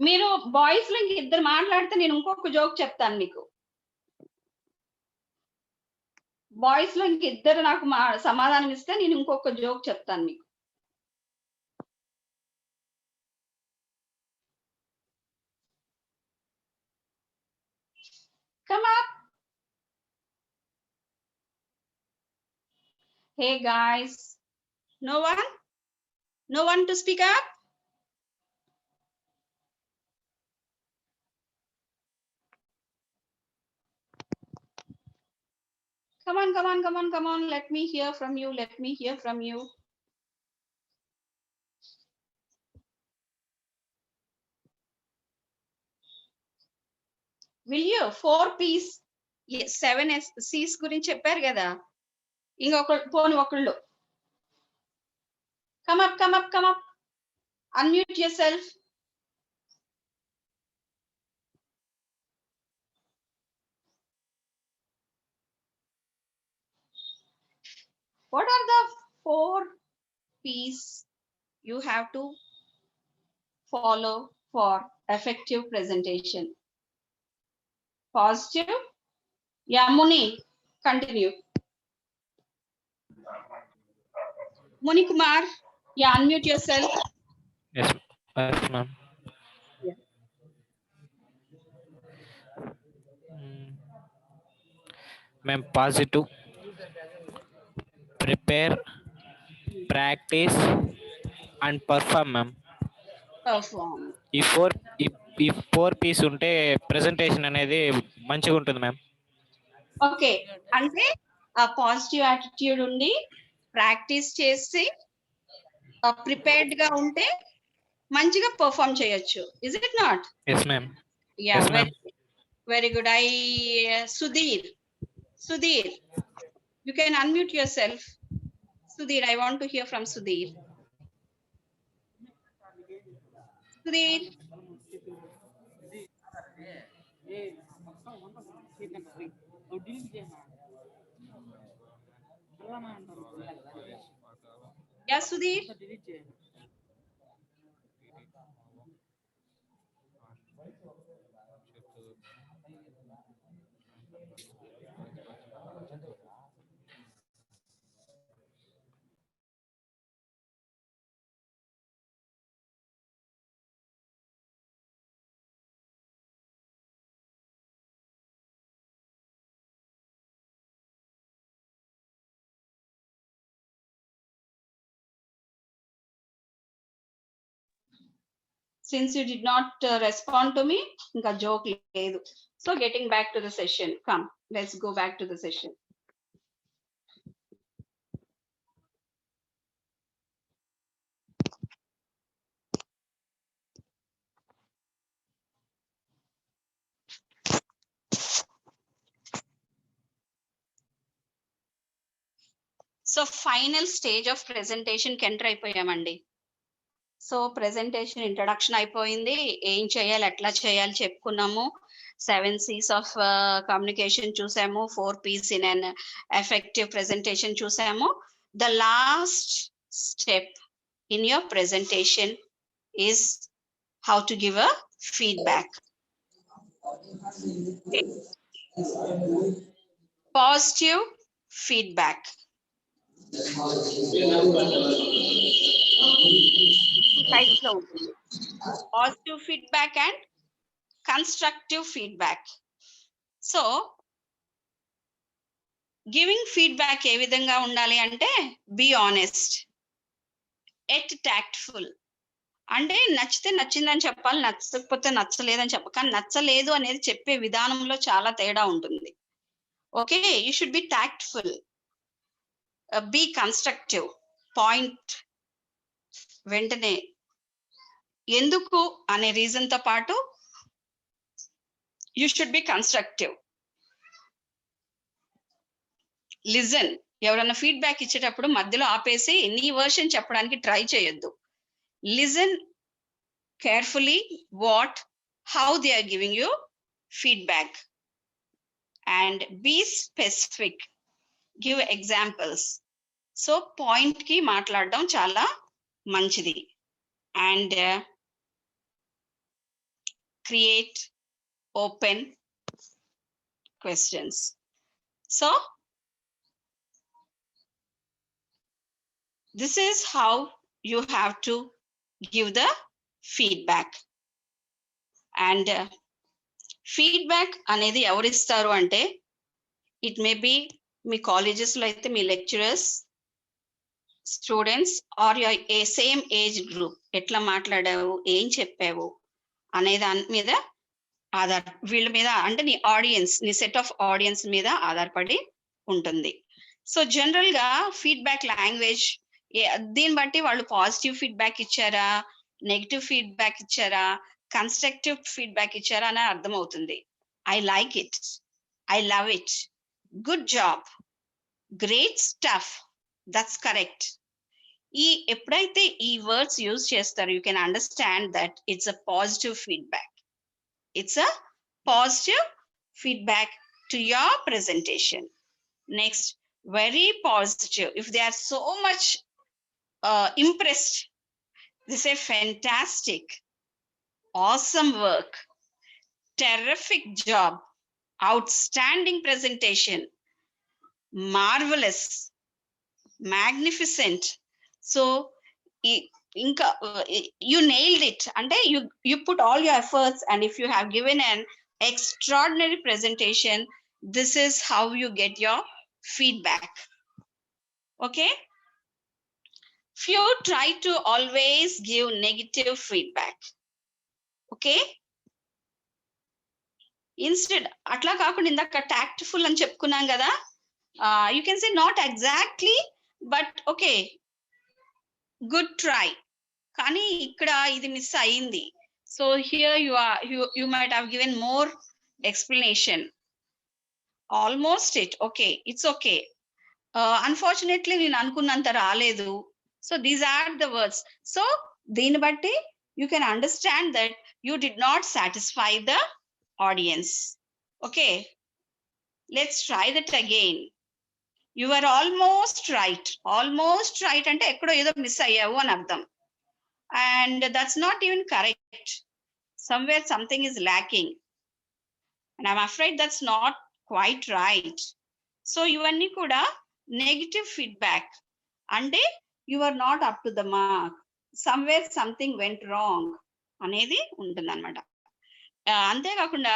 మీరు boys లో ఇద్దరు మాట్లాడితే నేను ఇంకొక joke చెప్తాను మీకు. Boys లో ఇద్దరు నాకు సమాధానం ఇస్తే నేను ఇంకొక జోక్ చెప్తాను మీకు. Come up. Hey guys, no one to speak up. Come on. Let me hear from you. Will you? 4 P's. Yes, 7 C's గురించి చెప్పారు కదా. ఒకళ్ళు. Come up. Unmute yourself. What are the 4 P's you have to follow for effective presentation? Positive. Yeah, Muni, continue. Muni Kumar, yeah, unmute yourself. Yes, ma'am. Yeah. Ma'am, positive, prepare, practice, and perform, ma'am. Perform. ఈ 4 P's ఉంటే presentation అనేది మంచిగా ఉంటుంది ma'am. Okay, అంటే ఆ positive attitude ఉండి practice చేసి prepared గా ఉంటే మంచిగా పర్ఫార్మ్ చేయొచ్చు. Is it not? Yes ma'am. Yeah, Very good. Sudhir, you can unmute yourself. Sudhir, I want to hear from Sudhir. Sudhir. Yeah, Sudhir. Since you did not respond to me, inka joke ledu. So getting back to the session. Come, let's go back to the session. So final stage of presentation కి enter అయిపోయామండి. So presentation introduction అయిపోయింది, ఏం చేయాలి ఎట్లా చేయాలి చెప్పుకున్నాము, 7 C's of communication చూసాము, 4 P's in an effective presentation చూసాము. The last step in your presentation is how to give a feedback. Positive feedback. Types లో ఉంటుంది, positive feedback and constructive feedback. So giving feedback ఏ విధంగా ఉండాలి అంటే, be honest, at tactful. అంటే నచ్చితే నచ్చిందని చెప్పాలి, నచ్చకపోతే నచ్చలేదని చెప్పాలి. కానీ నచ్చలేదు అనేది చెప్పే విధానంలో చాలా తేడా ఉంటుంది. Okay, you should be tactful, be constructive. Point వెంటనే ఎందుకు అనే రీజన్ తో పాటు you should be constructive. Listen, ఎవరైనా ఫీడ్బ్యాక్ ఇచ్చేటప్పుడు మధ్యలో ఆపేసి నీ వర్షన్ చెప్పడానికి ట్రై చేయొద్దు. Listen carefully what how they are giving you feedback and be specific, give examples. So point కి మాట్లాడడం చాలా మంచిది. And create open questions. So this is how you have to give the feedback. And feedback anedi evaru istaru ante, it may be మీ colleges లో అయితే మీ lecturers, students are a same age group. ఎట్లా మాట్లాడావు, ఏం చెప్పావు అనే దాని మీద వీళ్ళ మీద, అంటే నీ ఆడియన్స్, నీ సెట్ ఆఫ్ ఆడియన్స్ మీద ఆధారపడి ఉంటుంది. సో జనరల్ గా ఫీడ్బ్యాక్ లాంగ్వేజ్ దీన్ని బట్టి వాళ్ళు పాజిటివ్ ఫీడ్బ్యాక్ ఇచ్చారా, నెగిటివ్ ఫీడ్బ్యాక్ ఇచ్చారా, కన్స్ట్రక్టివ్ ఫీడ్బ్యాక్ ఇచ్చారా అని అర్థమవుతుంది. I like it, I love it, good job, great stuff, that's correct. ఎప్పుడైతే ఈ వర్డ్స్ యూజ్ చేస్తారో you can understand that it's a positive feedback. It's a positive feedback to your presentation. Next, very positive. If they are so much impressed, they say fantastic, awesome work, terrific job, outstanding presentation, marvelous, magnificent. So you nailed it, and you put all your efforts, and if you have given an extraordinary presentation, this is how you get your feedback. Okay, few try to always give negative feedback. Okay, instead atla kaakunda indaka tactful ani cheppukunnam kada, you can say not exactly, but okay, good try, కానీ ఇక్కడ ఇది miss అయింది. So here you might have given more explanation. Almost it. Okay, it's okay. Unfortunately, నేను అనుకున్నంత రాలేదు. So these are the words. So దీన్ని బట్టి you can understand that you did not satisfy the audience. Okay, let's try that again. You are almost right. Almost right అంటే ఎక్కడో ఏదో miss అయ్యావు అని అర్థం. And that's not even correct. Somewhere something is lacking. And I'm afraid that's not quite right. So ఇవన్నీ కూడా negative feedback అంటే you are not up to the mark, somewhere something went wrong అనేది ఉంటుంది అనమాట. అంతేకాకుండా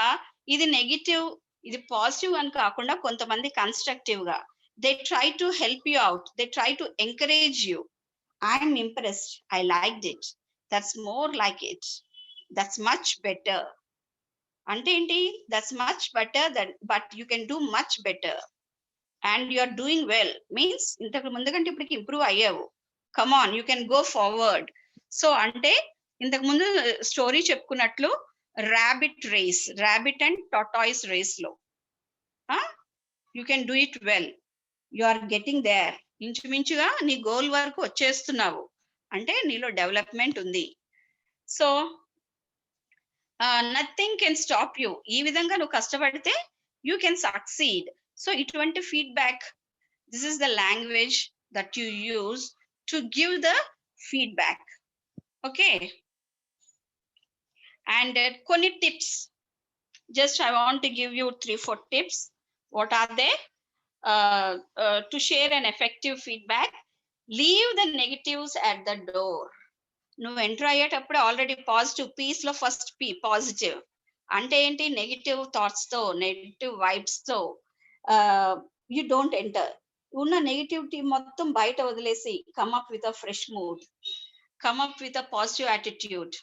ఇది నెగిటివ్, ఇది positive అని కాకుండా కొంతమంది కన్స్ట్రక్టివ్ గా they try to help you out, they try to encourage you. I'm impressed, I liked it, that's more like it, that's much better. అంటే ఏంటి? That's much better that, but you can do much better and you are doing well means ఇంతకు ముందు కంటే ఇప్పటికి improve అయ్యావు. Come on, you can go forward. So అంటే ఇంతకు ముందు స్టోరీ చెప్పుకున్నట్లు rabbit race, rabbit and tortoise race లో you can do it well, you are getting there. ఇంచుమించుగా నీ గోల్ వరకు వచ్చేస్తున్నావు అంటే నీలో డెవలప్మెంట్ ఉంది. So nothing can stop you. ఈ విధంగా నువ్వు కష్టపడితే యూ కెన్ సక్సీడ్. So ఇటువంటి feedback, this is the language that you use to give the feedback. Okay, and కొన్ని tips, just I want to give you 3-4 tips. What are they? To share an effective feedback, leave the negatives at the door. నువ్వు enter అయ్యేటప్పుడు already positive piece లో first P positive అంటే ఏంటి? Negative thoughts తో, negative vibes తో you don't enter. ఉన్న negativity మొత్తం బయట వదిలేసి come up with a fresh mood, come up with a positive attitude.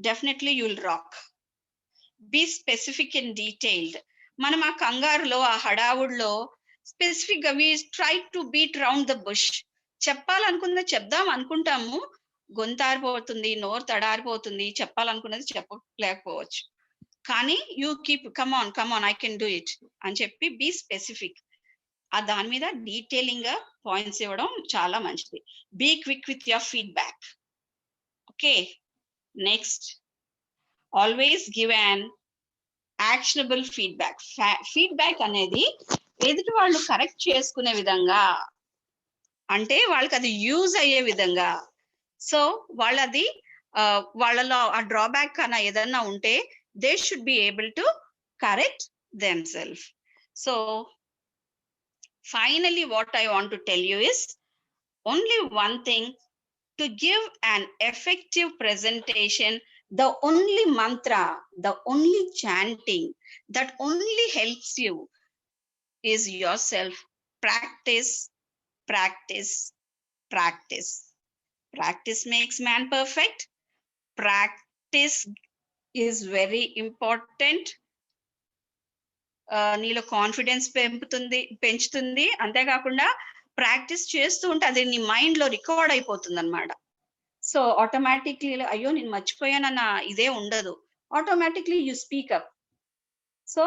Definitely you will rock. Be specific and detailed. మనం ఆ కంగారులో, ఆ హడావుడిలో స్పెసిఫిక్ గా we try to beat round the bush. చెప్పాలనుకున్నది చెప్దాం అనుకుంటాము, గొంతారిపోతుంది, నోరు తడారిపోతుంది, చెప్పాలనుకున్నది చెప్పలేకపోవచ్చు. కానీ you keep come on I can do it అని చెప్పి బీ స్పెసిఫిక్. ఆ దాని మీద డీటెయిలింగ్ గా పాయింట్స్ ఇవ్వడం చాలా మంచిది. Be quick with your feedback. Okay, next, always give an actionable feedback. Feedback అనేది ఎదుటి వాళ్ళు కరెక్ట్ చేసుకునే విధంగా, అంటే వాళ్ళకి అది యూజ్ అయ్యే విధంగా. సో వాళ్ళది వాళ్ళలో ఆ డ్రాబ్యాక్ అన్న ఏదన్నా ఉంటే they should be able to correct themselves. So finally what I want to tell you is only one thing: to give an effective presentation, the only mantra, the only chanting that only helps you is yourself. Practice, practice, practice. Practice makes man perfect. Practice is very important. నీలో confidence పెంచుతుంది. అంతేకాకుండా practice చేస్తూ ఉంటే అది నీ mind లో record అయిపోతుంది అనమాట. సో ఆటోమేటిక్లీ అయ్యో నేను మర్చిపోయానన్న ఇదే ఉండదు. Automatically you speak up. So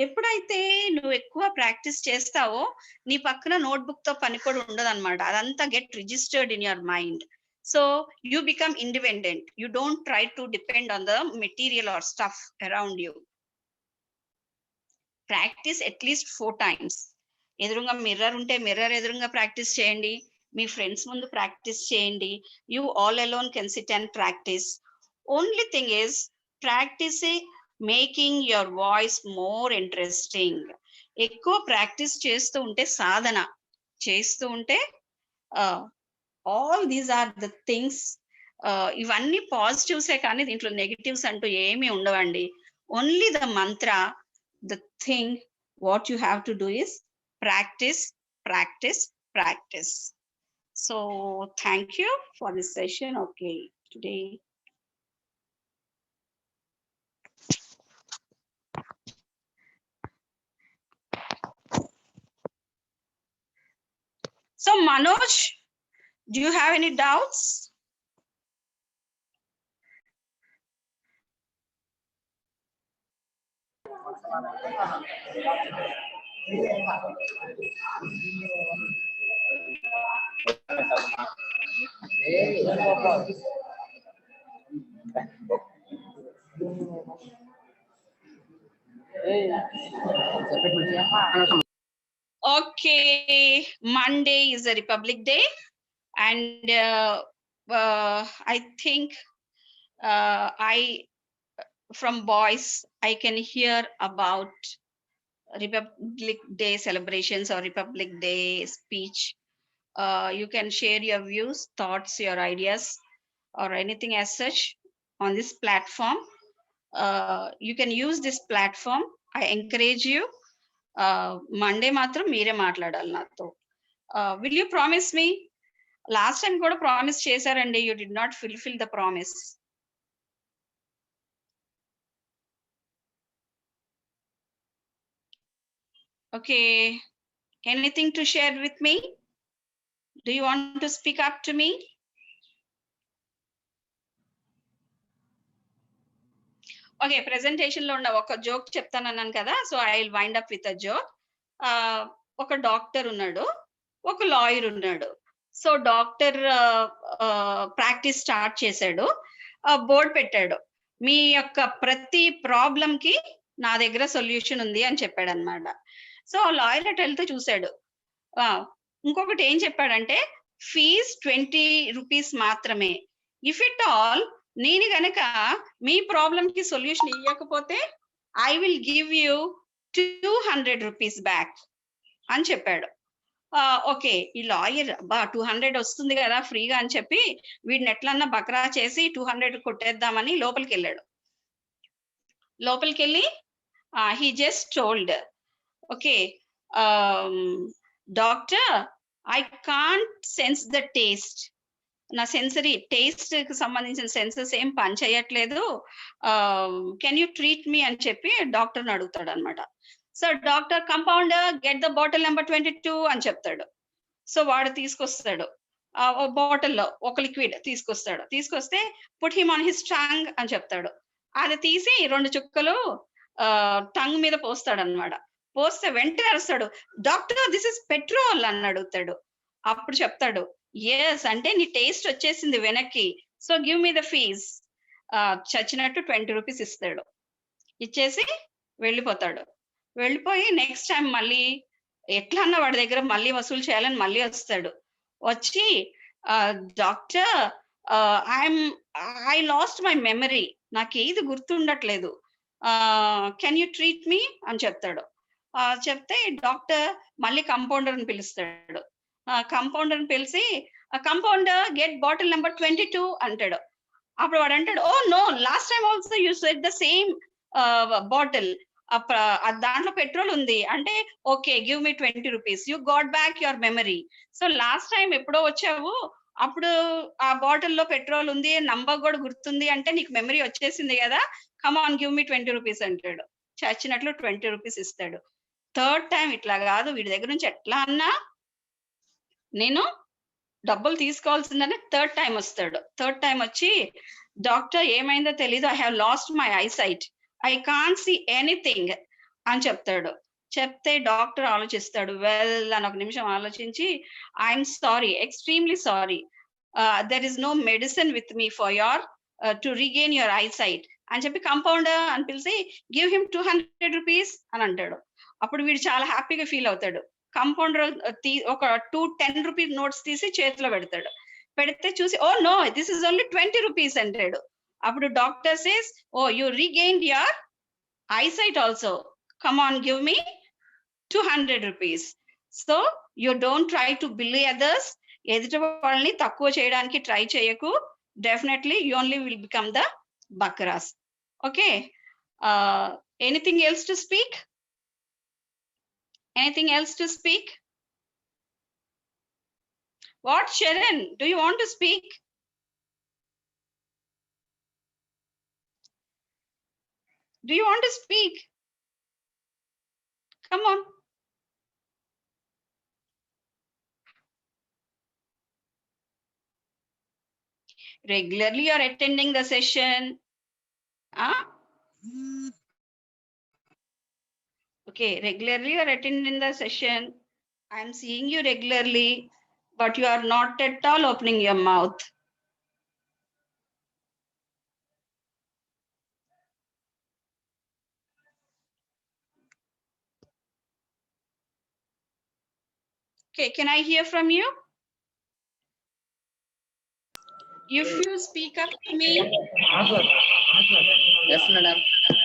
ఎప్పుడైతే నువ్వు ఎక్కువ ప్రాక్టీస్ చేస్తావో నీ పక్కన నోట్బుక్ తో పని కూడా ఉండదు అనమాట. అదంతా get registered in your mind. So you become independent. You don't try to depend on the material or stuff around you. Practice at least 4 times. ఎదురుగా మిర్రర్ ఉంటే మిర్రర్ ఎదురుగా ప్రాక్టీస్ చేయండి, మీ ఫ్రెండ్స్ ముందు ప్రాక్టీస్ చేయండి. You all alone can sit and practice. Only thing is practice making your voice more interesting. ఎక్కువ practice చేస్తూ ఉంటే, సాధన చేస్తూ ఉంటే all these are the things. ఇవన్నీ పాజిటివ్సే కానీ దీంట్లో నెగిటివ్స్ అంటూ ఏమీ ఉండవండి. Only the Mantra, the thing what you have to do is practice, practice, practice. So thank you for this session. Okay, today so Manoj, do you have any doubts? Okay, Monday is a Republic Day, and I think from boys I can hear about Republic Day celebrations or Republic Day speech. You can share your views, thoughts, your ideas, or anything as such on this platform. You can use this platform. I encourage you. Monday మాత్రం మీరే మాట్లాడాలి నాతో. Will you promise me? Last time కూడా promise చేశారండి. You did not fulfill the promise. Okay. Anything to share with me? Do you want to speak up to me? Okay, presentation లో ఉన్న ఒక joke చెప్తానన్నాను కదా, so I will wind up with a joke. ఒక doctor ఉన్నాడు, ఒక lawyer ఉన్నాడు. So doctor practice start చేశాడు, board పెట్టాడు, మీ యొక్క ప్రతి ప్రాబ్లం కి నా దగ్గర సొల్యూషన్ ఉంది అని చెప్పాడు అనమాట. సో లాయర్ అటు వెళ్తూ చూశాడు. ఇంకొకటి ఏం చెప్పాడంటే, ఫీజ్ 20 రూపీస్ మాత్రమే. ఇఫ్ ఇట్ ఆల్ నేను గనక మీ ప్రాబ్లం కి సొల్యూషన్ ఇవ్వకపోతే I will give you 200 rupees back అని చెప్పాడు. ఓకే, ఈ లాయర్ 200 వస్తుంది కదా ఫ్రీగా అని చెప్పి వీడిని ఎట్లన్నా బక్రా చేసి 200 కొట్టేద్దామని లోపలికి వెళ్ళాడు. లోపలికి వెళ్ళి he just told, okay doctor, I can't sense the taste. నా సెన్సరీ టేస్ట్ కి సంబంధించిన సెన్సెస్ ఏం పని చేయట్లేదు, కెన్ యూ ట్రీట్ మీ అని చెప్పి డాక్టర్ని అడుగుతాడు అనమాట. So doctor, compounder get the bottle number 22 అని చెప్తాడు. సో వాడు తీసుకొస్తాడు, బాటిల్లో ఒక లిక్విడ్ తీసుకొస్తాడు. తీసుకొస్తే put him on his tongue అని చెప్తాడు. అది తీసి 2 చుక్కలు టంగ్ మీద పోస్తాడు అనమాట. పోస్తే వెంటనే అరుస్తాడు, డాక్టర్ దిస్ ఇస్ పెట్రోల్ అని అడుగుతాడు. అప్పుడు చెప్తాడు, ఎస్ అంటే నీ టేస్ట్ వచ్చేసింది వెనక్కి, so give me the fees. చచ్చినట్టు 20 రూపీస్ ఇస్తాడు. ఇచ్చేసి వెళ్ళిపోతాడు. వెళ్ళిపోయి నెక్స్ట్ టైం మళ్ళీ ఎట్లా అన్న వాడి దగ్గర మళ్ళీ వసూలు చేయాలని మళ్ళీ వస్తాడు. వచ్చి doctor, I lost my memory, నాకు ఏది గుర్తుండట్లేదు, కెన్ యూ ట్రీట్ మీ అని చెప్తాడు. చెప్తే డాక్టర్ మళ్ళీ కంపౌండర్ని పిలుస్తాడు. కంపౌండర్ని పిలిచి, కంపౌండర్ గెట్ బాటిల్ నెంబర్ 22 అంటాడు. అప్పుడు వాడు అంటాడు, oh no, last time also you said the same bottle, దాంట్లో పెట్రోల్ ఉంది అంటే, okay give me 20 rupees, you got back your memory. So last time ఎప్పుడో వచ్చావు, అప్పుడు ఆ బాటిల్లో పెట్రోల్ ఉంది, నంబర్ కూడా గుర్తుంది అంటే నీకు మెమరీ వచ్చేసింది కదా, come on give me 20 rupees అంటాడు. చచ్చినట్లు 20 రూపీస్ ఇస్తాడు. థర్డ్ టైం ఇట్లా కాదు, వీడి దగ్గర నుంచి ఎట్లా అన్నా నేను డబ్బులు తీసుకోవాల్సిందని థర్డ్ టైం వస్తాడు. థర్డ్ టైం వచ్చి, డాక్టర్ ఏమైందో తెలీదు, I have lost my eyesight, I can't see anything అని చెప్తాడు. చెప్తే డాక్టర్ ఆలోచిస్తాడు, వెల్ అని ఒక నిమిషం ఆలోచించి, I'm sorry, extremely sorry, there is no medicine with me for your to regain your eyesight అని చెప్పి కంపౌండర్ అని పిలిచి గివ్ హిమ్ 200 రూపీస్ అని అంటాడు. అప్పుడు వీడు చాలా హ్యాపీగా ఫీల్ అవుతాడు. కంపౌండర్ ఒక 2 10 రూపీస్ నోట్స్ తీసి చేతిలో పెడతాడు. పెడితే చూసి, oh no this is only 20 rupees అంటాడు. అప్పుడు doctor says, oh you regained your eyesight also, come on give me 200 rupees. So you don't try to bill others. ఎదుటి వాళ్ళని తక్కువ చేయడానికి ట్రై చేయకు. Definitely you only will become the bakras. Okay, anything else to speak? Anything else to speak? What, Sharon? Do you want to speak? Do you want to speak? Come on. Regularly you are attending the session. Okay, regularly you are attending the session. I am seeing you regularly, but you are not at all opening your mouth. Okay, can I hear from you? If you speak up to me, Yes, madam.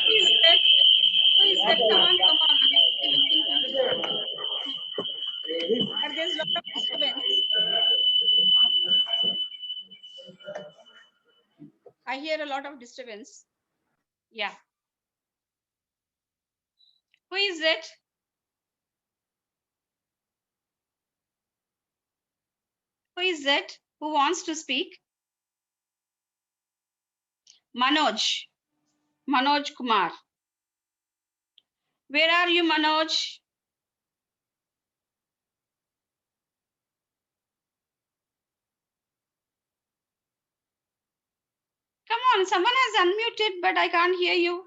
who is that? Who is that? Come on, come on. I'm waiting to listen. But there's a lot of disturbance. I hear a lot of disturbance. Yeah. Who is it? Who is it? Who wants to speak? Manoj. Manoj Kumar. Where are you, Manoj? Come on, someone has unmuted, but I can't hear you.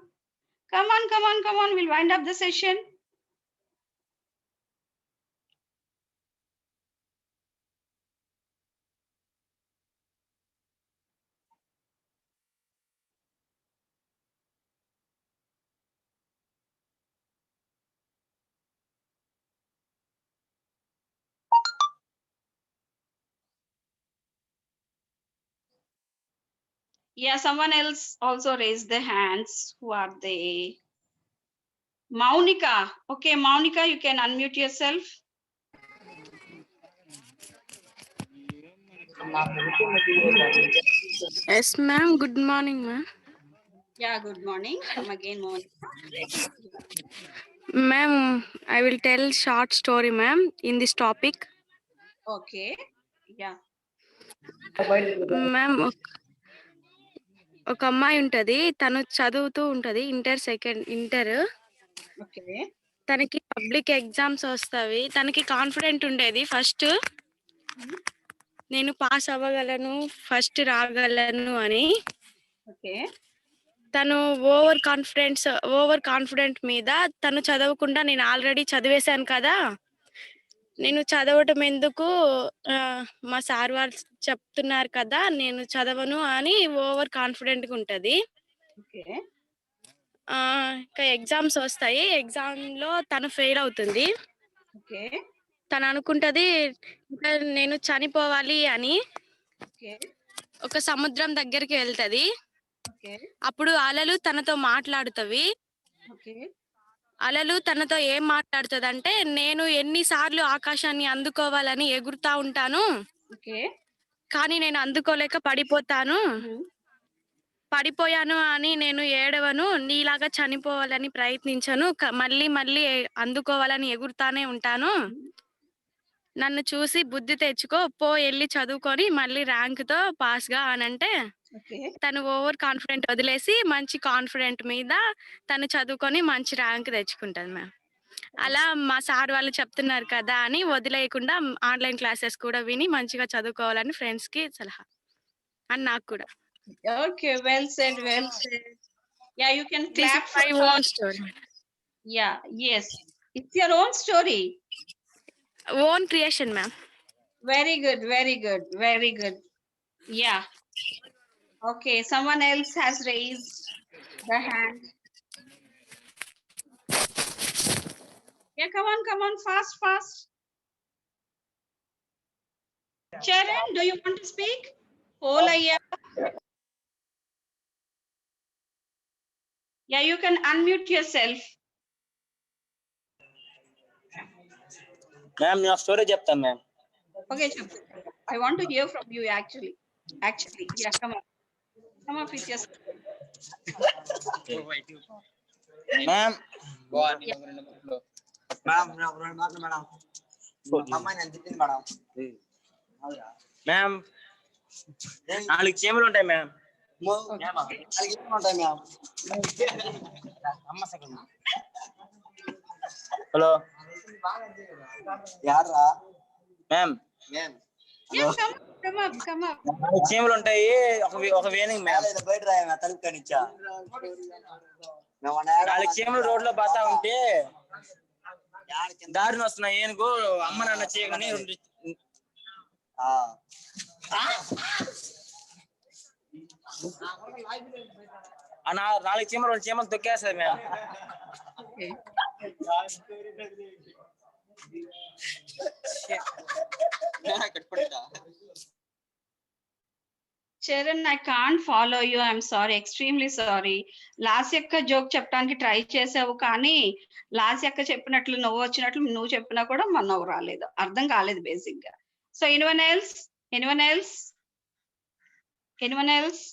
Come on, come on, come on. We'll wind up the session. Yeah, someone else also raised their hands. Who are they? Maunika. Okay, Maunika, you can unmute yourself. Yes, ma'am. Good morning, ma'am. Yeah, good morning. Come again, Maunika. Ma'am, I will tell short story, ma'am, in this topic. Okay. Yeah. Ma'am ఒక అమ్మాయి ఉంటది, తను చదువుతూ ఉంటది inter. Okay. తనకి public exams వస్తావి. తనకి confident ఉండేది first నేను పాస్ అవ్వగలను, ఫస్ట్ రాగలను అని. Okay. తను ఓవర్ కాన్ఫిడెంట్ మీద తను చదవకుండా నేను ఆల్రెడీ చదివేశాను కదా, నేను చదవటం ఎందుకు, మా సార్ వాళ్ళు చెప్తున్నారు కదా నేను చదవను అని ఓవర్ కాన్ఫిడెంట్ గా ఉంటది. Okay. ఇంకా ఎగ్జామ్స్ వస్తాయి, ఎగ్జామ్ లో తను ఫెయిల్ అవుతుంది. Okay. తను అనుకుంటది ఇంకా నేను చనిపోవాలి అని. Okay. ఒక సముద్రం దగ్గరికి వెళ్తది. Okay. అప్పుడు అలలు తనతో మాట్లాడుతవి. Okay. అలలు తనతో ఏం మాట్లాడుతుంది అంటే, నేను ఎన్నిసార్లు ఆకాశాన్ని అందుకోవాలని ఎగురుతా ఉంటాను, Okay. కానీ నేను అందుకోలేక పడిపోతాను. పడిపోయాను అని నేను ఏడవను, నీలాగా చనిపోవాలని ప్రయత్నించను, మళ్ళీ మళ్ళీ అందుకోవాలని ఎగురుతానే ఉంటాను. నన్ను చూసి బుద్ధి తెచ్చుకో, పో వెళ్ళి చదువుకొని మళ్ళీ ర్యాంక్ తో పాస్ గా అని అంటే, తను ఓవర్ కాన్ఫిడెంట్ వదిలేసి మంచి కాన్ఫిడెంట్ మీద తను చదువుకొని మంచి ర్యాంక్ తెచ్చుకుంటది మ్యామ్. అలా మా సార్ వాళ్ళు చెప్తున్నారు కదా అని వదిలేయకుండా ఆన్లైన్ క్లాసెస్ కూడా విని మంచిగా చదువుకోవాలని ఫ్రెండ్స్ కి సలహా, అని నాకు కూడా. Okay, well said, well said. Yeah, you can This clap is for my her. own story. Yeah, yes. It's your own story. Own creation, ma'am. Very good, very good, very good. Yeah. Okay, someone else has raised the hand. Yeah, come on, fast, fast. Charan, do you want to speak? Polaya. Yeah, you can unmute yourself. Ma'am నా story చెప్తాను ma'am. Okay, Chapter. I want to hear from you actually. Yeah, come on. Come up with your ma'am ma'am 4 చీమలు ఉంటాయి ma'am. Hello ma'am. Yeah, come up. 4 చీమలు ఉంటాయి, ఒక వేణింగ్ ma'am. 4 చీమలు road లో పోతా ఉంటే దారిని వస్తున్న ఏనుగు అమ్మ నాన్న చేయగానే నాలుగు చీమలు 2 చీమలు తొక్కేస్తుంది ma'am. Okay. Charan, I can't follow you. I'm sorry, extremely sorry. Last యొక్క జోక్ చెప్పడానికి ట్రై చేసావు కానీ లాస్ట్ యొక్క చెప్పినట్లు నువ్వు వచ్చినట్లు నువ్వు చెప్పినా కూడా మన నవ్వు రాలేదు, అర్థం కాలేదు బేసిక్ గా. So anyone else, anyone else, anyone else?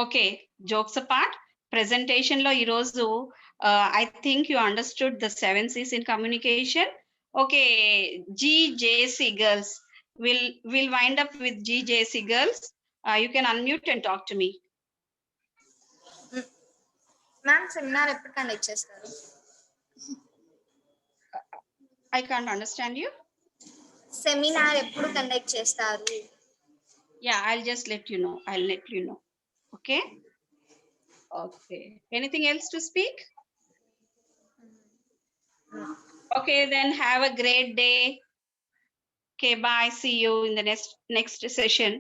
Okay, jokes apart, presentation లో ఈ రోజు I think you understood the 7 C's in communication. Okay, GJC girls, we'll wind up with GJC girls. You can unmute and talk to me. Ma'am seminar ఎప్పుడు conduct చేస్తారు? I can't understand you. Seminar ఎప్పుడు conduct చేస్తారు? Yeah, I'll just let you know. I'll let you know. Okay. Okay. Anything else to speak? Okay, then have a great day. Okay, bye. See you in the next session.